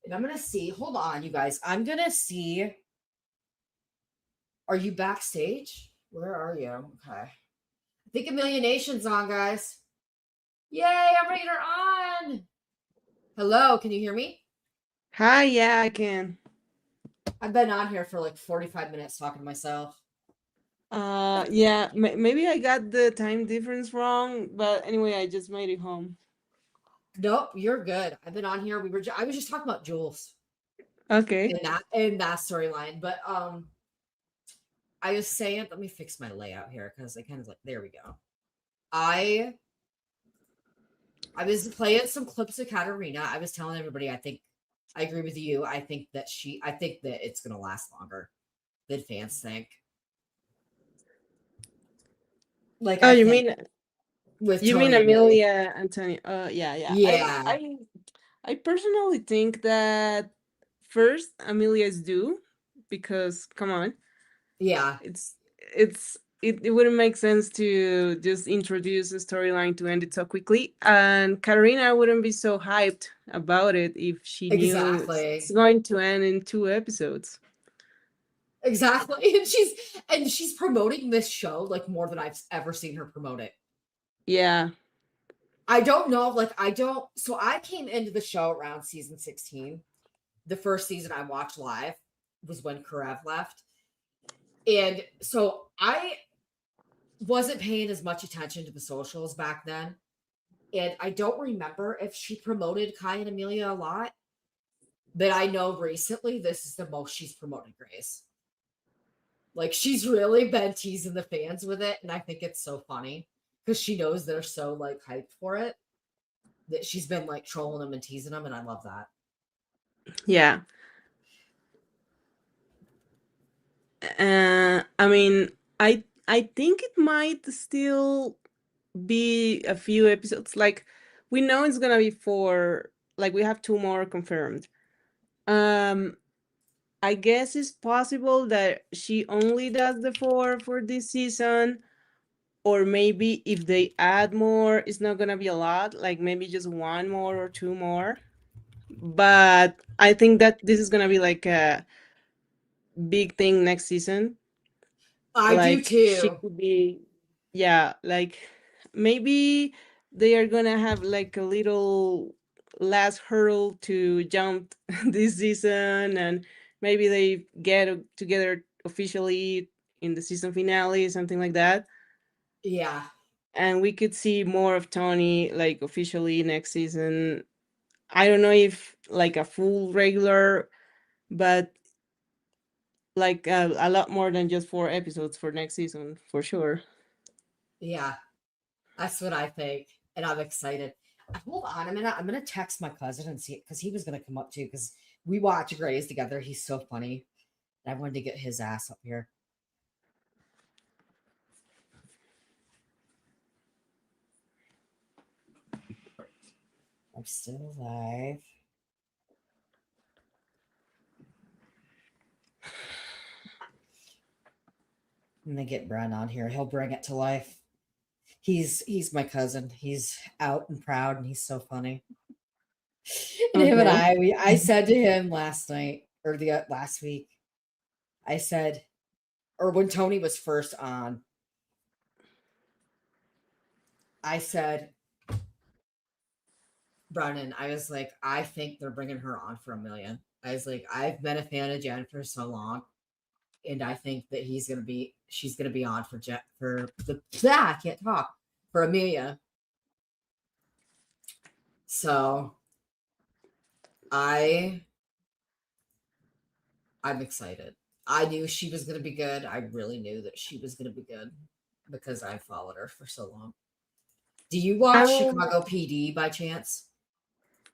A: And I'm going to see. Hold on, you guys. I'm going to see. Are you backstage? Where are you? Okay. I think Amelia Nation's on, guys. Yay, everybody are on. Hello, can you hear me?
F: Hi, yeah, I can.
A: I've been on here for like 45 minutes talking to myself.
F: Yeah, maybe I got the time difference wrong, but anyway, I just made it home.
A: Nope, you're good. I've been on here. I was just talking about Jules.
F: Okay.
A: In that storyline. But I was saying, let me fix my layout here because I kind of like, there we go. I I was playing some clips of Katarina. I was telling everybody I agree with you. I think that it's gonna last longer than fans think. Like
F: Oh,
A: I
F: you
A: think
F: mean
A: with
F: you mean
A: Tony and Amelia.
F: Amelia and Tony? Yeah, yeah.
A: Yeah.
F: I personally think that first Amelia is due because come on,
A: Yeah.
F: it wouldn't make sense to just introduce a storyline to end it so quickly, and Karina wouldn't be so hyped about it if she knew it's
A: Exactly.
F: going to end in 2 episodes.
A: Exactly. And she's promoting this show like more than I've ever seen her promote it.
F: Yeah.
A: I don't know, like I don't so I came into the show around season 16. The first season I watched live was when Karev left. And so I wasn't paying as much attention to the socials back then. And I don't remember if she promoted Kai and Amelia a lot, but I know recently this is the most she's promoted Grace. Like she's really been teasing the fans with it, and I think it's so funny because she knows they're so like hyped for it that she's been like trolling them and teasing them, and I love that.
F: Yeah. I mean, I think it might still be a few episodes. Like we know it's gonna be 4. Like we have 2 more confirmed. Um, I guess it's possible that she only does the 4 for this season, or maybe if they add more, it's not gonna be a lot. Like maybe just 1 more or 2 more. But I think that this is gonna be like a big thing next season.
A: I do
F: Like she
A: too.
F: could be, yeah, like maybe they are gonna have like a little last hurdle to jump this season, and maybe they get together officially in the season finale, something like that.
A: Yeah.
F: And we could see more of Tony like officially next season. I don't know if like a full regular, but like a lot more than just 4 episodes for next season for sure.
A: Yeah. That's what I think. And I'm excited. Hold on a minute. I'm gonna text my cousin and see because he was gonna come up too, because we watch Grays together. He's so funny. And I wanted to get his ass up here. I'm still live. I'm gonna get Brent on here. He'll bring it to life. He's my cousin. He's out and proud, and he's so funny. And him and
F: Okay.
A: I said to him last night or the last week, I said, or when Tony was first on, I said, Brennan, I was like, I think they're bringing her on for Amelia. I was like, I've been a fan of Jen for so long, and I think that she's gonna be on for Jen for the I can't talk for Amelia. So I I'm excited. I knew she was gonna be good. I really knew that she was gonna be good because I followed her for so long. Do you
F: I
A: watch
F: mean,
A: Chicago PD by chance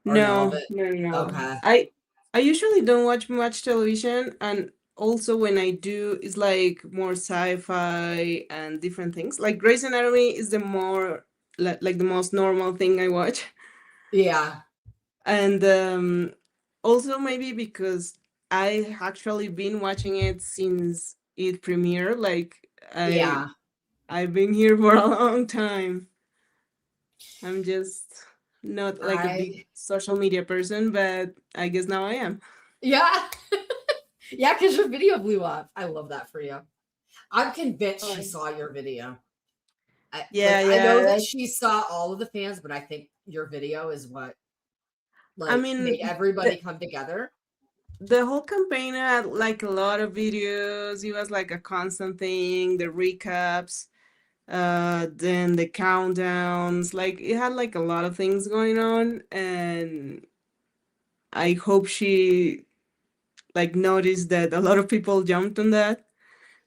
A: or know of
F: no,
A: it?
F: no, no.
A: Okay.
F: I usually don't watch much television, and also when I do, it's like more sci-fi and different things. Like Grey's Anatomy is the more like the most normal thing I watch,
A: Yeah.
F: and also maybe because I actually been watching it since it premiered. Like I
A: Yeah.
F: I've been here for a long time. I'm just not like a big
A: I
F: social media person, but I guess now I am.
A: yeah. Yeah, because your video blew up. I love that for you. I'm convinced
F: Oh,
A: she saw your video.
F: yeah,
A: I know that
F: yeah.
A: she saw all of the fans, but I think your video is what
F: I
A: like made
F: mean,
A: everybody come together.
F: the whole campaign had like a lot of videos. It was like a constant thing, the recaps, then the countdowns. Like it had like a lot of things going on, and I hope she like noticed that a lot of people jumped on that.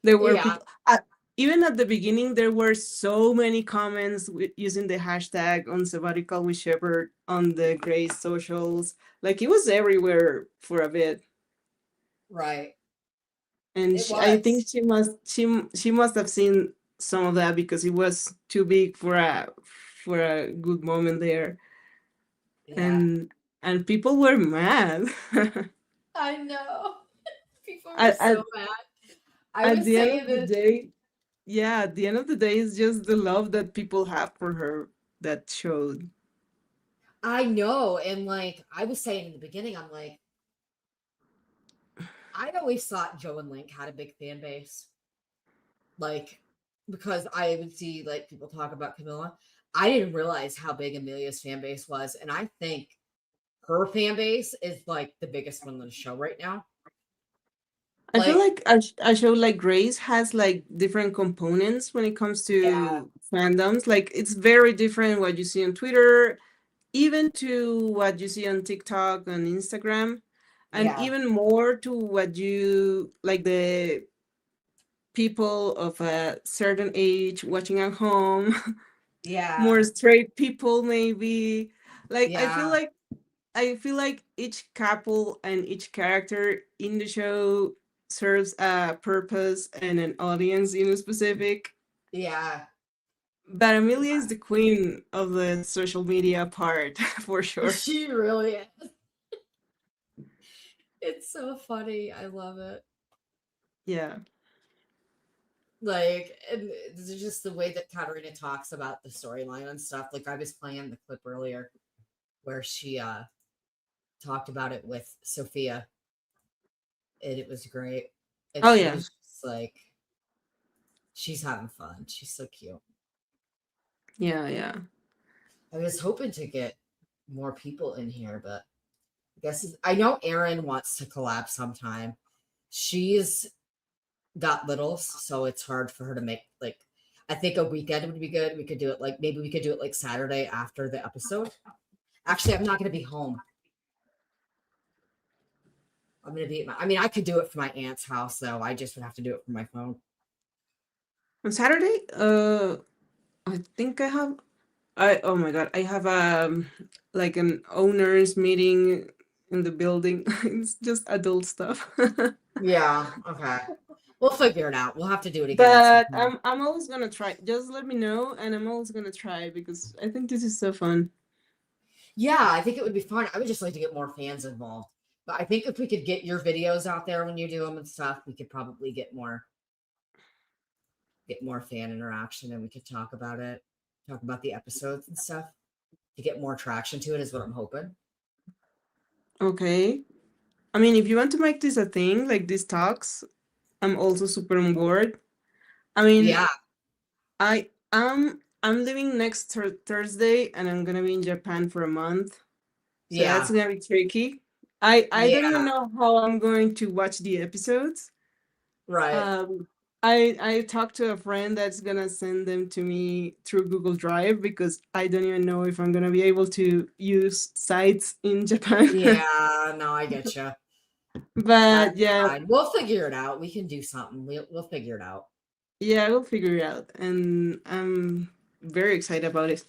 F: There were
A: Yeah.
F: people. even at the beginning, there were so many comments using the hashtag on sabbatical with Shepard on the Grace socials. Like it was everywhere for a bit.
A: Right.
F: And
A: It
F: I
A: was.
F: think she must have seen some of that because it was too big for a good moment there.
A: Yeah.
F: And people were mad.
A: I know. People were
F: at,
A: so
F: at,
A: mad. I
F: at
A: was
F: the end of
A: saying
F: the
A: that.
F: day, yeah, at the end of the day, it's just the love that people have for her that showed.
A: I know. And like I was saying in the beginning, I'm like, I always thought Joe and Link had a big fan base. Like, because I would see like people talk about Camilla. I didn't realize how big Amelia's fan base was. And I think her fan base is like the biggest one on the show right now.
F: I feel
A: Like,
F: like a show like Grace has like different components when it comes
A: yeah,
F: to fandoms. Like it's very different what you see on Twitter, even to what you see on TikTok and Instagram, and
A: yeah,
F: even more to what you like the people of a certain age watching at home, more
A: yeah,
F: straight people maybe. Like
A: yeah,
F: I feel like each couple and each character in the show serves a purpose and an audience in a specific.
A: yeah.
F: But Amelia is the queen of the social media part for sure.
A: She really is. It's so funny. I love it.
F: Yeah.
A: Like, and this is just the way that Katarina talks about the storyline and stuff. Like, I was playing the clip earlier where she talked about it with Sophia, and it was great. And
F: Oh
A: she
F: yeah.
A: was just like, she's having fun. She's so cute.
F: Yeah, yeah.
A: I was hoping to get more people in here, but I guess I know Erin wants to collab sometime. She's got littles, so it's hard for her to make like. I think a weekend would be good. We could do it like maybe we could do it like Saturday after the episode. Actually, I'm not going to be home. I'm going to be at my. I mean, I could do it from my aunt's house, though. I just would have to do it from my phone.
F: On Saturday, I think I have I oh my god, I have like an owners meeting in the building. It's just adult stuff.
A: Yeah. Okay. We'll figure it out. We'll have to do it again at some
F: But
A: point.
F: I'm always gonna try. Just let me know, and I'm always gonna try because I think this is so fun.
A: Yeah, I think it would be fun. I would just like to get more fans involved. But I think if we could get your videos out there when you do them and stuff, we could probably get more fan interaction and we could talk about it, talk about the episodes and stuff to get more traction to it is what I'm hoping.
F: Okay. I mean, if you want to make this a thing, like these talks, I'm also super on board. I mean,
A: Yeah,
F: I'm leaving next Thursday, and I'm gonna be in Japan for a month. So that's
A: yeah,
F: gonna be tricky. I don't even
A: yeah,
F: know how I'm going to watch the episodes.
A: right.
F: Um, I talked to a friend that's gonna send them to me through Google Drive because I don't even know if I'm gonna be able to use sites in Japan.
A: Yeah, no, I get you.
F: But
A: That's
F: yeah,
A: fine. We'll figure it out. We can do something. We'll figure it out.
F: yeah, we'll figure it out, and I'm very excited about it.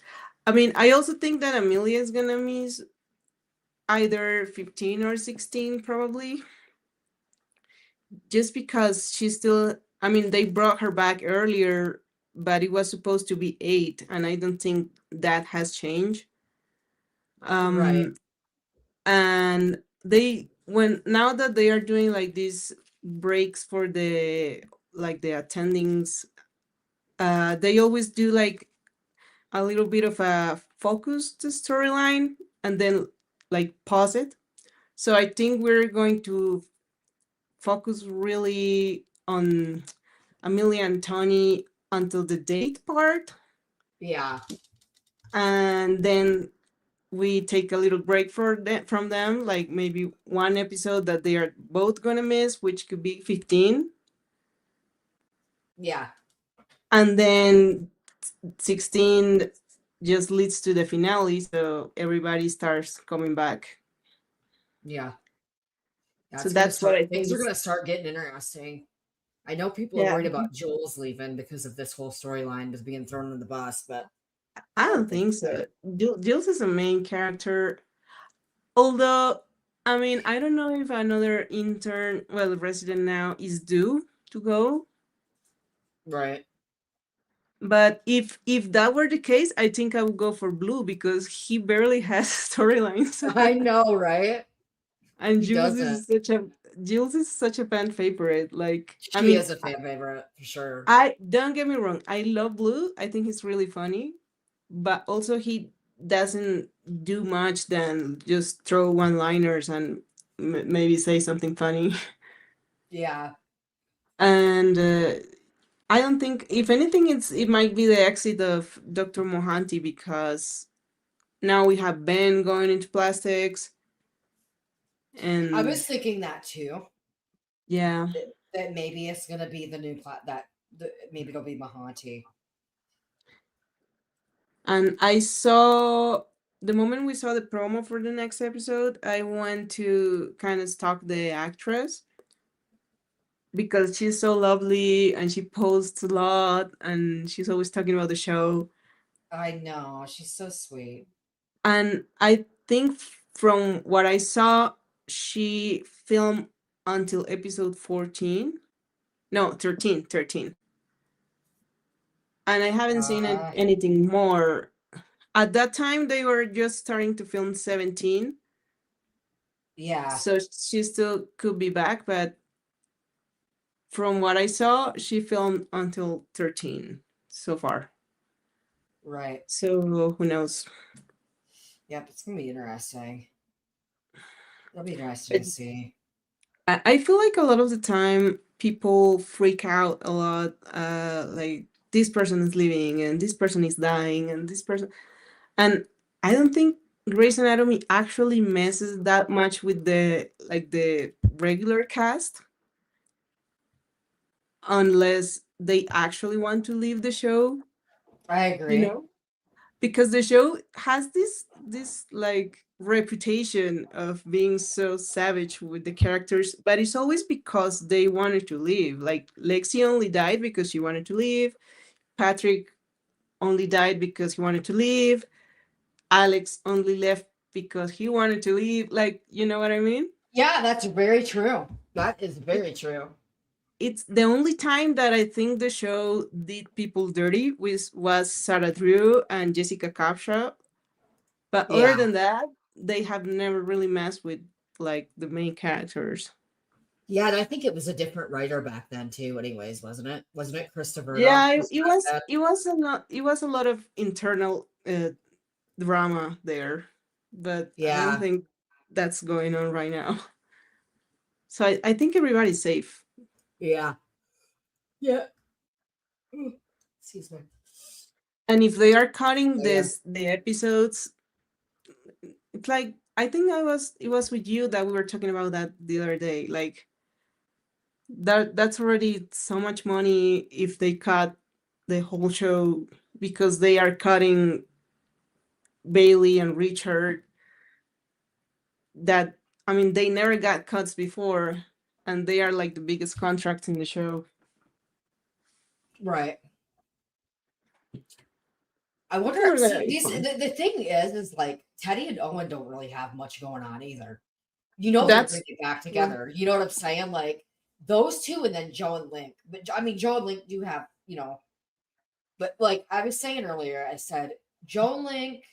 F: I mean, I also think that Amelia is gonna miss either 15 or 16 probably, just because she's still. I mean, they brought her back earlier, but it was supposed to be 8, and I don't think that has changed.
A: Right.
F: Um, and they when now that they are doing like these breaks for the attendings, they always do like a little bit of a focused storyline and then like pause it. So I think we're going to focus really on Amelia and Tony until the date part,
A: Yeah.
F: and then we take a little break from them, like maybe one episode that they are both gonna miss, which could be 15,
A: Yeah.
F: and then 16 just leads to the finale, so everybody starts coming back.
A: Yeah.
F: So
A: That's gonna
F: that's what
A: start.
F: I think
A: Things are
F: is
A: gonna start getting interesting. I know people are
F: Yeah.
A: worried about Joel's leaving because of this whole storyline was being thrown in the bus, but
F: I don't think so. Jules is a main character. Although, I mean, I don't know if another intern, well, resident now, is due to go.
A: right.
F: But if that were the case, I think I would go for Blue because he barely has storylines.
A: I know, right?
F: And
A: He doesn't.
F: Jules is such a fan favorite. Like, I
A: She
F: mean,
A: is a fan favorite for sure.
F: I don't get me wrong. I love Blue. I think he's really funny, but also he doesn't do much than just throw one-liners and maybe say something funny.
A: Yeah.
F: And I don't think, if anything, it might be the exit of Dr. Mohanty because now we have Ben going into plastics,
A: I
F: and
A: was thinking that too.
F: yeah,
A: That maybe it's gonna be the new maybe it'll be Mahanti.
F: and I saw the moment we saw the promo for the next episode, I went to kind of stalk the actress because she's so lovely and she posts a lot and she's always talking about the show.
A: I know, she's so sweet.
F: And I think from what I saw, she filmed until episode 14. No, 13. And I haven't seen anything more. At that time, they were just starting to film 17.
A: Yeah.
F: So she still could be back, but from what I saw, she filmed until 13 so far.
A: Right.
F: So who knows?
A: Yep, it's gonna be interesting. It'll be interesting to see.
F: I feel like a lot of the time people freak out a lot, like this person is leaving and this person is dying and this person, and I don't think Grey's Anatomy actually messes that much with the regular cast unless they actually want to leave the show,
A: I
F: you
A: agree.
F: know? Because the show has this like reputation of being so savage with the characters, but it's always because they wanted to leave. Like Lexi only died because she wanted to leave. Patrick only died because he wanted to leave. Alex only left because he wanted to leave. Like, you know what I mean?
A: Yeah, that's very true. That is very true.
F: It's the only time that I think the show did people dirty was Sarah Drew and Jessica Capshaw. But other
A: Yeah.
F: than that, they have never really messed with like the main characters.
A: Yeah, and I think it was a different writer back then too, anyways, wasn't it? Wasn't it Christopher?
F: Yeah, it was a lot of internal drama there, but I don't
A: Yeah.
F: think that's going on right now. So I think everybody's safe.
A: Yeah. Yeah. Excuse me.
F: And if they are cutting
A: Yeah.
F: the episodes, it's like I think it was with you that we were talking about that the other day. Like that's already so much money if they cut the whole show because they are cutting Bailey and Richard that I mean they never got cuts before and they are like the biggest contracts in the show.
A: Right. I
F: They're
A: wonder.
F: gonna
A: See,
F: be fun.
A: the thing is like Teddy and Owen don't really have much going on either. You know they're
F: That's
A: gonna get back together. You know what I'm saying? Like those two, and then Joe and Link. But I mean, Joe and Link do have, but like I was saying earlier, I said Joe and Link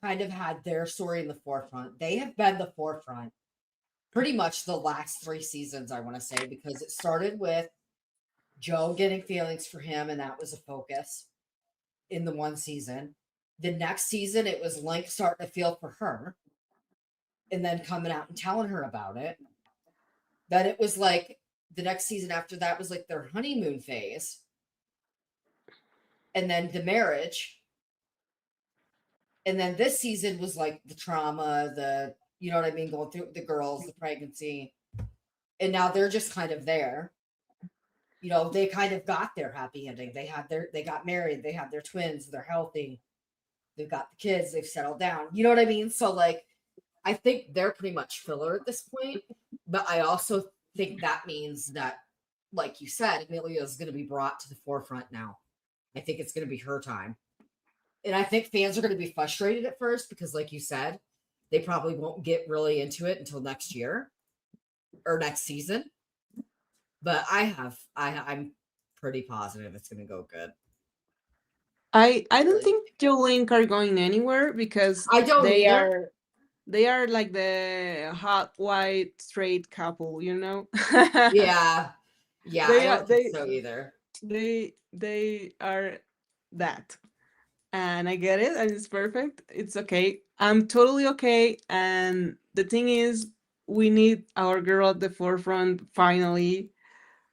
A: kind of had their story in the forefront. They have been the forefront pretty much the last 3 seasons, I want to say, because it started with Joe getting feelings for him, and that was a focus in the one season. The next season, it was Link starting to feel for her and then coming out and telling her about it. Then it was like the next season after that was like their honeymoon phase. And then the marriage. And then this season was like the trauma, you know what I mean, going through the girls, the pregnancy. And now they're just kind of there. They kind of got their happy ending. They got married, they had their twins, they're healthy, they've got the kids, they've settled down. You know what I mean? So like I think they're pretty much filler at this point, but I also think that means that like you said, Amelia is going to be brought to the forefront now. I think it's going to be her time. And I think fans are going to be frustrated at first because, like you said, they probably won't get really into it until next year or next season. But I'm pretty positive it's going to go good.
F: I don't think Joe Link are going anywhere because
A: I don't
F: they
A: either.
F: are like the hot white straight couple, you know.
A: Yeah. Yeah, I
F: they are
A: don't think so either.
F: they are that, and I get it, and it's perfect. It's okay. I'm totally okay. And the thing is, we need our girl at the forefront finally.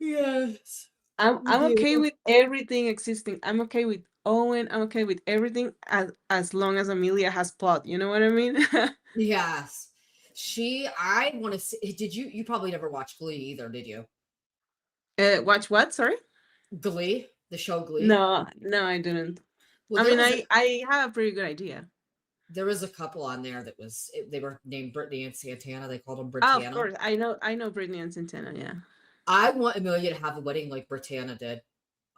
A: Yes. We
F: I'm okay
A: do.
F: with everything existing. I'm okay with Owen. I'm okay with everything as long as Amelia has plot. You know what I mean?
A: Yes. I want to see. Did you probably never watched Glee either, did you?
F: Watch what? Sorry.
A: Glee, the show Glee.
F: No, no, I didn't.
A: Well,
F: I mean, I have a pretty good idea.
A: there was a couple on there that they were named Brittany and Santana. They called them
F: Oh, of
A: Britanna.
F: course, I know Britney and Santana. Yeah.
A: I want Amelia to have a wedding like Britannia did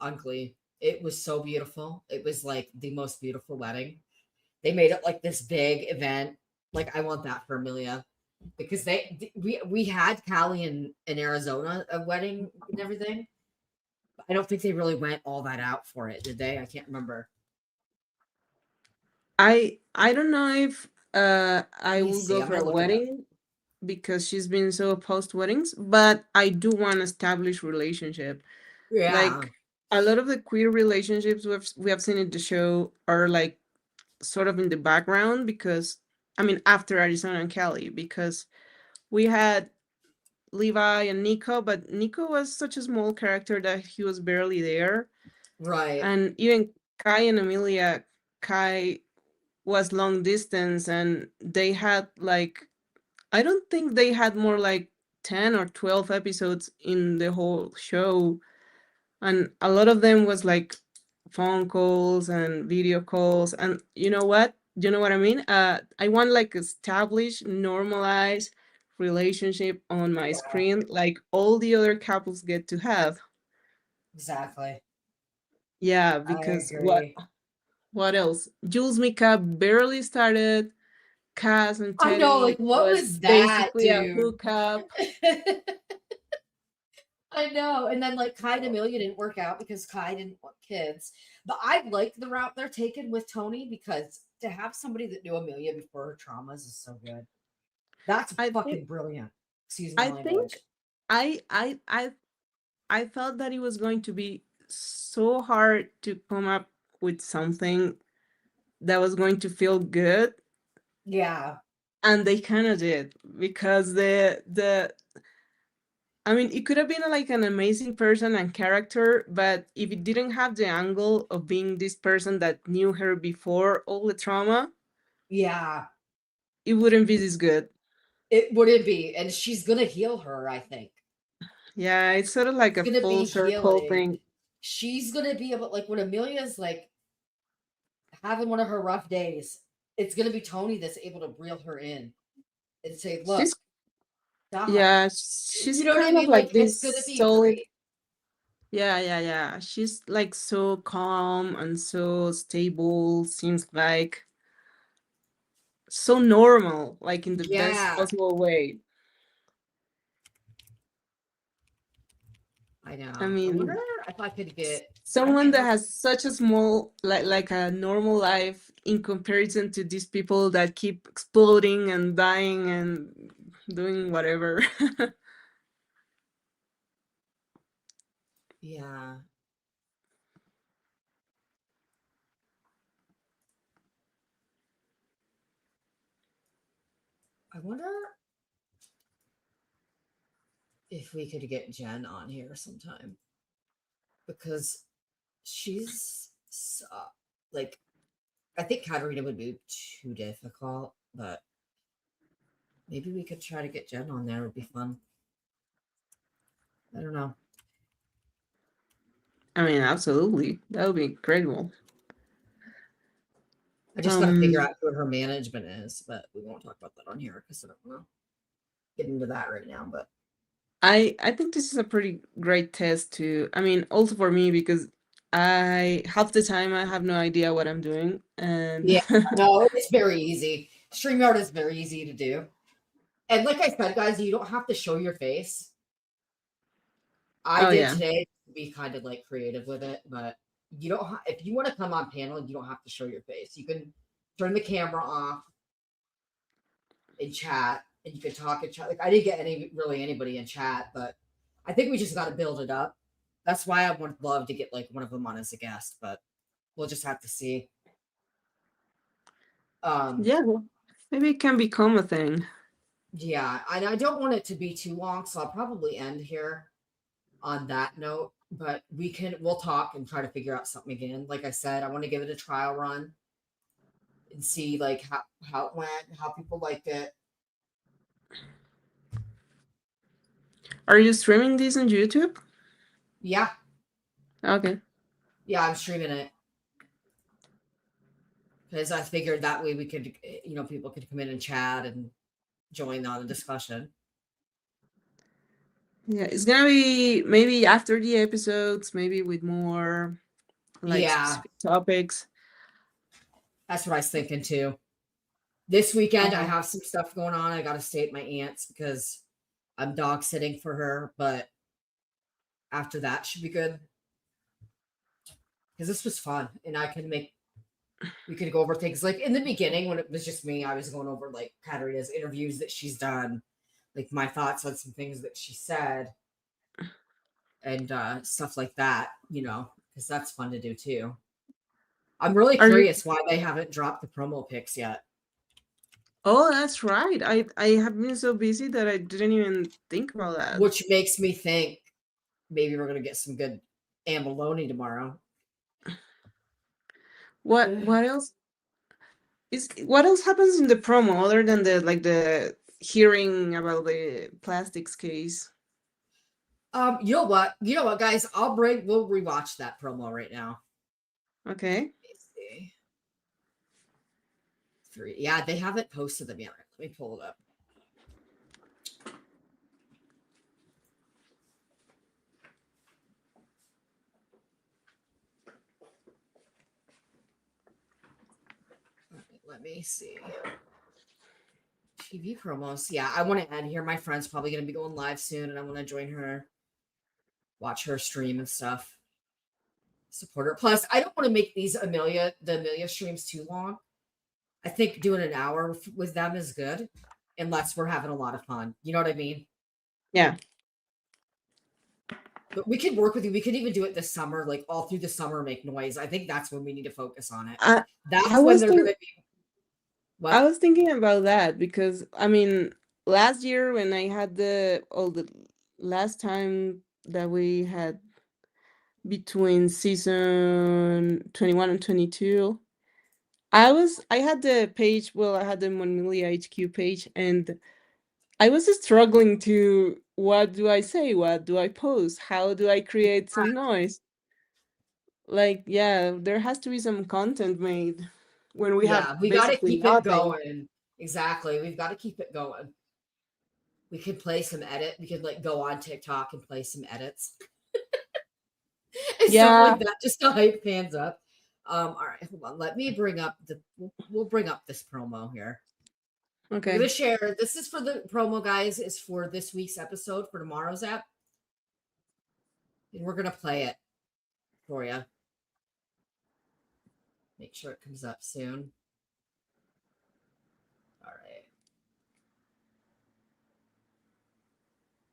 A: on Glee. It was so beautiful. It was like the most beautiful wedding. They made it like this big event. Like I want that for Amelia because we had Callie in Arizona a wedding and everything. I don't think they really went all that out for it, did they? I can't remember.
F: I don't know if I
A: Let me
F: will
A: see.
F: go
A: I'm
F: for
A: gonna
F: a
A: look it up.
F: wedding because she's been so opposed to weddings, but I do want established relationship.
A: Yeah.
F: Like a lot of the queer relationships we have seen in the show are like sort of in the background because I mean after Arizona and Kelly because we had Levi and Nico, but Nico was such a small character that he was barely there.
A: Right.
F: And even Kai and Amelia, Kai was long distance and they had like I don't think they had more like 10 or 12 episodes in the whole show, and a lot of them was like phone calls and video calls. And you know what I mean. I want like established normalized relationship on my
A: Yeah.
F: screen like all the other couples get to have.
A: Exactly.
F: Yeah,
A: I
F: because
A: agree.
F: what else? Jules Mika barely started. Cass and
A: I know, like
F: Teddy
A: what
F: was
A: was that,
F: basically a
A: dude?
F: hookup.
A: I know. And then like Kai and Amelia didn't work out because Kai didn't want kids. But I like the route they're taking with Toni because to have somebody that knew Amelia before her traumas is so good. That's
F: I think
A: fucking brilliant. Excuse my
F: I think
A: language.
F: I I I I felt that it was going to be so hard to come up with something that was going to feel good,
A: Yeah.
F: and they kind of did because the I mean it could have been like an amazing person and character, but if it didn't have the angle of being this person that knew her before all the trauma,
A: Yeah.
F: it wouldn't be this good.
A: It wouldn't be. And she's gonna heal her, I think.
F: Yeah, it's sort of like
A: It's
F: a
A: gonna
F: full
A: be
F: circle
A: healing.
F: thing.
A: She's gonna be able like when Amelia's like having one of her rough days, it's gonna be Toni that's able to reel her in and say, look,
F: She's
A: stop.
F: yeah, she's
A: You know what I
F: kind of
A: mean?
F: like
A: Like it's
F: this
A: gonna be
F: solid.
A: great.
F: Yeah. She's like so calm and so stable, seems like so normal, like in the best
A: Yeah,
F: possible way.
A: I
F: I
A: know. I wonder
F: mean,
A: if I could get. I
F: someone
A: might
F: that
A: have.
F: has such a small like a normal life in comparison to these people that keep exploding and dying and doing whatever.
A: Yeah, I wonder if we could get Jen on here sometime because she's like. I think Katarina would be too difficult, but maybe we could try to get Jen on there. It would be fun. I don't know.
F: I mean, absolutely. That would be incredible.
A: I just got to figure
F: Um
A: out who her management is, but we won't talk about that on here because I don't want to get into that right now. But
F: I think this is a pretty great test to, I mean, also for me, because I half the time I have no idea what I'm doing, and
A: Yeah, no, it's very easy. StreamYard is very easy to do. And like I said, guys, you don't have to show your face. I
F: oh
A: did
F: yeah,
A: today to be kind of like creative with it, but you don't if you want to come on panel, you don't have to show your face. You can turn the camera off and chat, and you can talk and chat. Like I didn't get anybody in chat, but I think we just got to build it up. That's why I would love to get like one of them on as a guest, but we'll just have to see.
F: yeah. Well, maybe it can become a thing.
A: Yeah, and I don't want it to be too long, so I'll probably end here on that note. But we'll talk and try to figure out something again. Like I said, I want to give it a trial run and see like how it went, how people liked it.
F: Are you streaming these on YouTube?
A: Yeah,
F: Okay.
A: yeah, I'm streaming it because I figured that way we could, people could come in and chat and join on the discussion.
F: Yeah, it's gonna be maybe after the episodes, maybe with more like
A: Yeah,
F: specific topics.
A: that's what I was thinking too. This weekend, I
F: Uh,
A: have some stuff going on. I got to stay at my aunt's because I'm dog sitting for her, but after that should be good because this was fun and we could go over things like in the beginning when it was just me, I was going over like Katarina's interviews that she's done, like my thoughts on some things that she said and stuff like that, because that's fun to do too. I'm really
F: are you?
A: curious why they haven't dropped the promo pics yet.
F: Oh, that's right. I have been so busy that I didn't even think about that.
A: Which makes me think maybe we're gonna get some good Amelie tomorrow.
F: What else what else happens in the promo other than the hearing about the plastics case?
A: You know what, guys? We'll rewatch that promo right now.
F: Okay.
A: Let me see. 3. Yeah, they haven't posted them yet. Let me pull it up. Let me see. TV promos. Yeah, I want to end here. My friend's probably going to be going live soon, and I want to join her, watch her stream and stuff. Support her. Plus, I don't want to make the Amelia streams too long. I think doing an hour with them is good, unless we're having a lot of fun. You know what I mean?
F: Yeah.
A: But we could work with you. We could even do it this summer, like all through the summer, make noise. I think that's when we need to focus on it.
F: I
A: That's when they're going to be. What?
F: I was thinking about that because I mean last year when I had the last time that we had between season 21 and 22, I had the page, well, I had the Amelia HQ page, and I was struggling to, what do I say, what do I post, how do I create some noise? Like, yeah, there has to be some content made when we have
A: Yeah, we got to
F: basically
A: keep it
F: nothing.
A: going. Exactly. We've got to keep it going. We could play some edit. We could like go on TikTok and play some edits and stuff
F: Yeah.
A: like that, just to hype fans up. All right, hold on. Let me bring up we'll bring up this promo here. We're
F: Okay.
A: gonna share. This is for the promo, guys. Is for this week's episode for tomorrow's app, and we're gonna play it for you. Make sure it comes up soon. All right.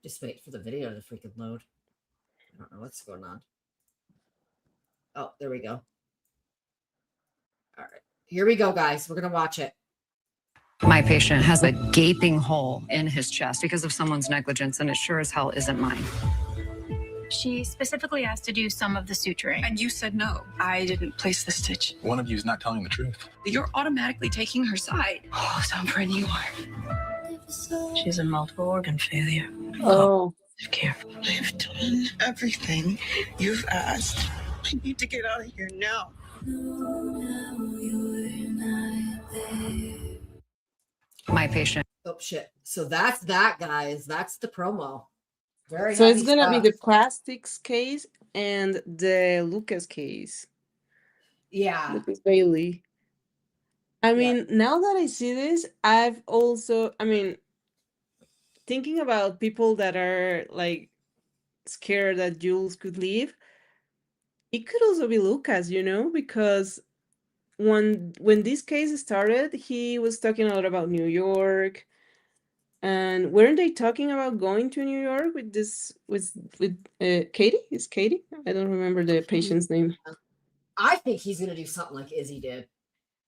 A: Just wait for the video to freaking load. I don't know what's going on. Oh, there we go. All right. Here we go, guys. We're going to watch it.
G: My patient has a gaping hole in his chest because of someone's negligence, and it sure as hell isn't mine.
H: She specifically asked to do some of the suturing.
I: And you said no. I didn't place the stitch.
J: One of you is not telling the truth.
I: You're automatically taking her side. Oh, Sombra, you are. She's a multiple organ failure.
F: Oh.
I: Careful. I've done everything you've asked. I need to get out of here now.
G: My patient.
A: Oh, shit. So that's that, guys. That's the promo. Very
F: So it's
A: heavy
F: gonna be
A: stuff.
F: the plastics case and the Lucas case.
A: Yeah.
F: Lucas Bailey. I
A: Yep.
F: mean, now that I see this, I've also, I mean, thinking about people that are like scared that Jules could leave, it could also be Lucas, because when this case started, he was talking a lot about New York. And weren't they talking about going to New York with this with Katie? Is Katie? I don't remember the patient's name.
A: I think he's gonna do something like Izzy did.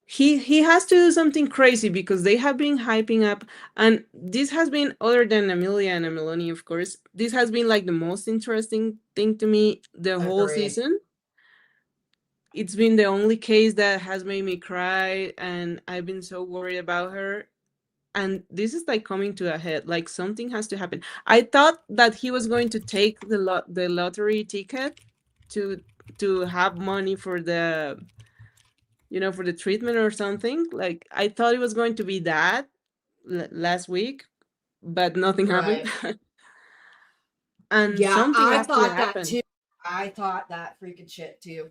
F: He has to do something crazy because they have been hyping up, and this has been, other than Amelia and Melanie, of course, this has been like the most interesting thing to me the whole
A: Agreed.
F: season. It's been the only case that has made me cry, and I've been so worried about her. And this is like coming to a head, like something has to happen. I thought that he was going to take the lottery ticket to have money for the for the treatment or something. Like I thought it was going to be that last week, but nothing happened.
A: Right.
F: And
A: Yeah,
F: something
A: I
F: has to
A: thought that
F: happen.
A: too. I thought that freaking shit too.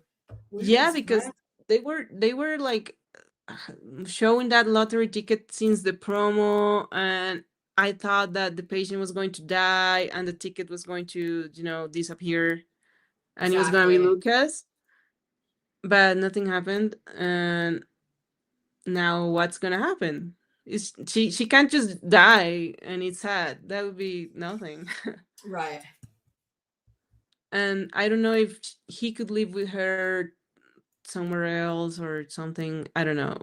A: Which
F: Yeah,
A: was
F: because they were like showing that lottery ticket since the promo, and I thought that the patient was going to die and the ticket was going to disappear, and it was going to be
A: exactly
F: Lucas, but nothing happened. And now what's going to happen is she can't just die, and it's sad. That would be nothing.
A: right.
F: And I don't know if he could live with her somewhere else or something. I don't know.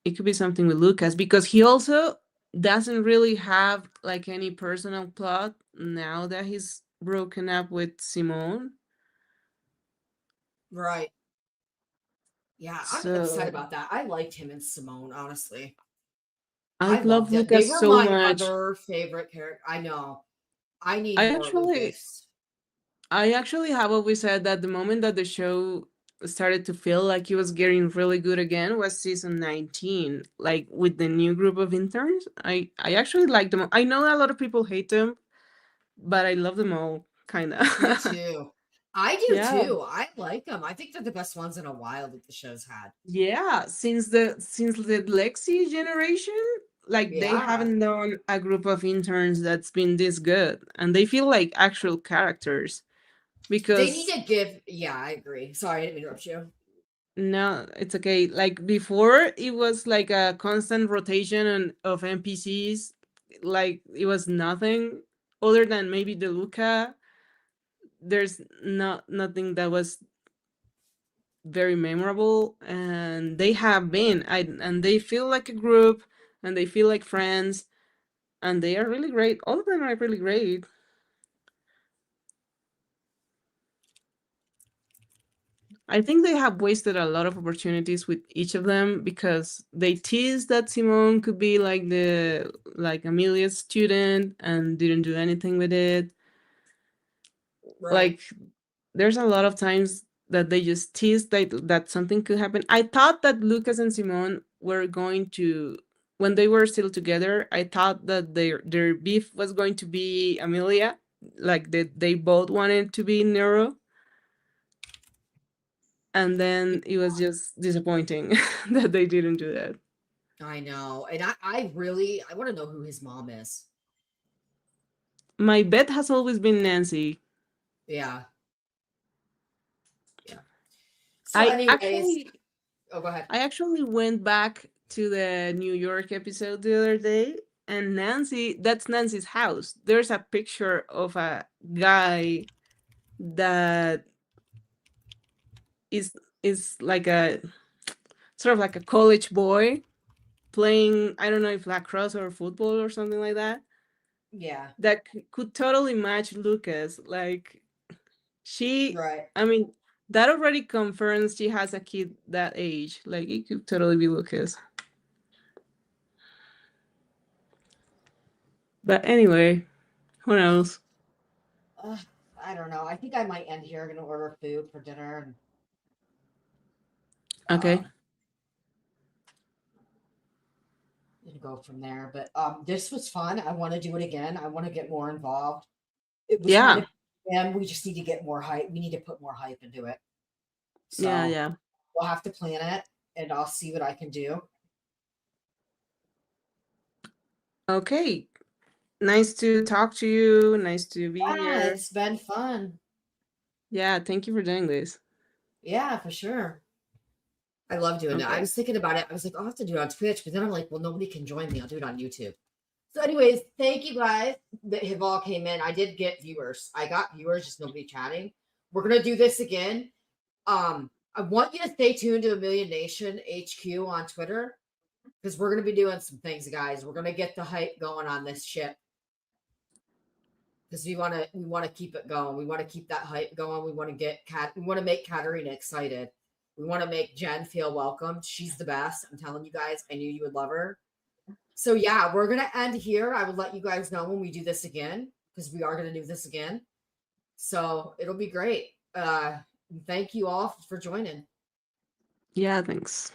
F: It could be something with Lucas because he also doesn't really have like any personal plot now that he's broken up with Simone.
A: Right. Yeah, I'm upset
F: So
A: about that. I liked him and Simone, honestly.
F: I
A: I
F: love
A: loved it. They
F: Lucas
A: were
F: so
A: my
F: much.
A: other favorite character. I know. I need
F: I
A: more
F: actually
A: Lucas.
F: I actually have always said that the moment that the show started to feel like it was getting really good again was season 19, like with the new group of interns. I actually like them. I know a lot of people hate them, but I love them all, kind of.
A: Me too. I do
F: Yeah.
A: too. I like them. I think they're the best ones in a while that the show's had.
F: Yeah, since the Lexi generation, like they
A: Yeah.
F: haven't known a group of interns that's been this good, and they feel like actual characters.
A: They need
F: Because
A: to give. Yeah, I agree. Sorry, I didn't interrupt you.
F: no, it's okay. Like before, it was like a constant rotation of NPCs. Like it was nothing other than maybe the Luca. There's nothing that was very memorable, and they have been. And they feel like a group, and they feel like friends, and they are really great. All of them are really great. I think they have wasted a lot of opportunities with each of them because they teased that Simone could be like Amelia's student and didn't do anything with it.
A: Right.
F: Like there's a lot of times that they just teased that something could happen. I thought that Lucas and Simone were going to, when they were still together, I thought that their beef was going to be Amelia, like they both wanted to be Neuro, and then it was just disappointing that they didn't do that.
A: I know. And I want to know who his mom is.
F: My bet has always been Nancy.
A: Yeah. Yeah. So,
F: I
A: anyways,
F: actually
A: oh, go ahead.
F: I actually went back to the New York episode the other day, and that's Nancy's house. There's a picture of a guy that is like a sort of like a college boy playing, I don't know if lacrosse or football or something like that.
A: Yeah.
F: That could totally match Lucas. Like she,
A: Right.
F: I mean, that already confirms she has a kid that age. Like it could totally be Lucas. But anyway, who knows?
A: I don't know. I think I might end here. I'm gonna order food for dinner and
F: Okay.
A: go from there. But this was fun. I want to do it again. I want to get more involved. It was
F: Yeah.
A: kind of, and we just need to get more hype. We need to put more hype into it. So
F: Yeah.
A: we'll have to plan it, and I'll see what I can do.
F: Okay. Nice to talk to you. Nice to be
A: Yeah,
F: here.
A: it's been fun.
F: Yeah, thank you for doing this.
A: Yeah, for sure. I love doing it. I
F: Okay.
A: was thinking about it. I was like, I'll have to do it on Twitch, but then I'm like, well, nobody can join me. I'll do it on YouTube. So, anyways, thank you guys that have all came in. I did get viewers. I got viewers, just nobody chatting. We're gonna do this again. I want you to stay tuned to Amelia Nation HQ on Twitter because we're gonna be doing some things, guys. We're gonna get the hype going on this ship because we want to keep it going. We want to keep that hype going. We want to make Katarina excited. We want to make Jen feel welcomed. She's the best. I'm telling you guys. I knew you would love her. So yeah, we're gonna end here. I will let you guys know when we do this again because we are gonna do this again. So it'll be great. Thank you all for joining.
F: Yeah, thanks.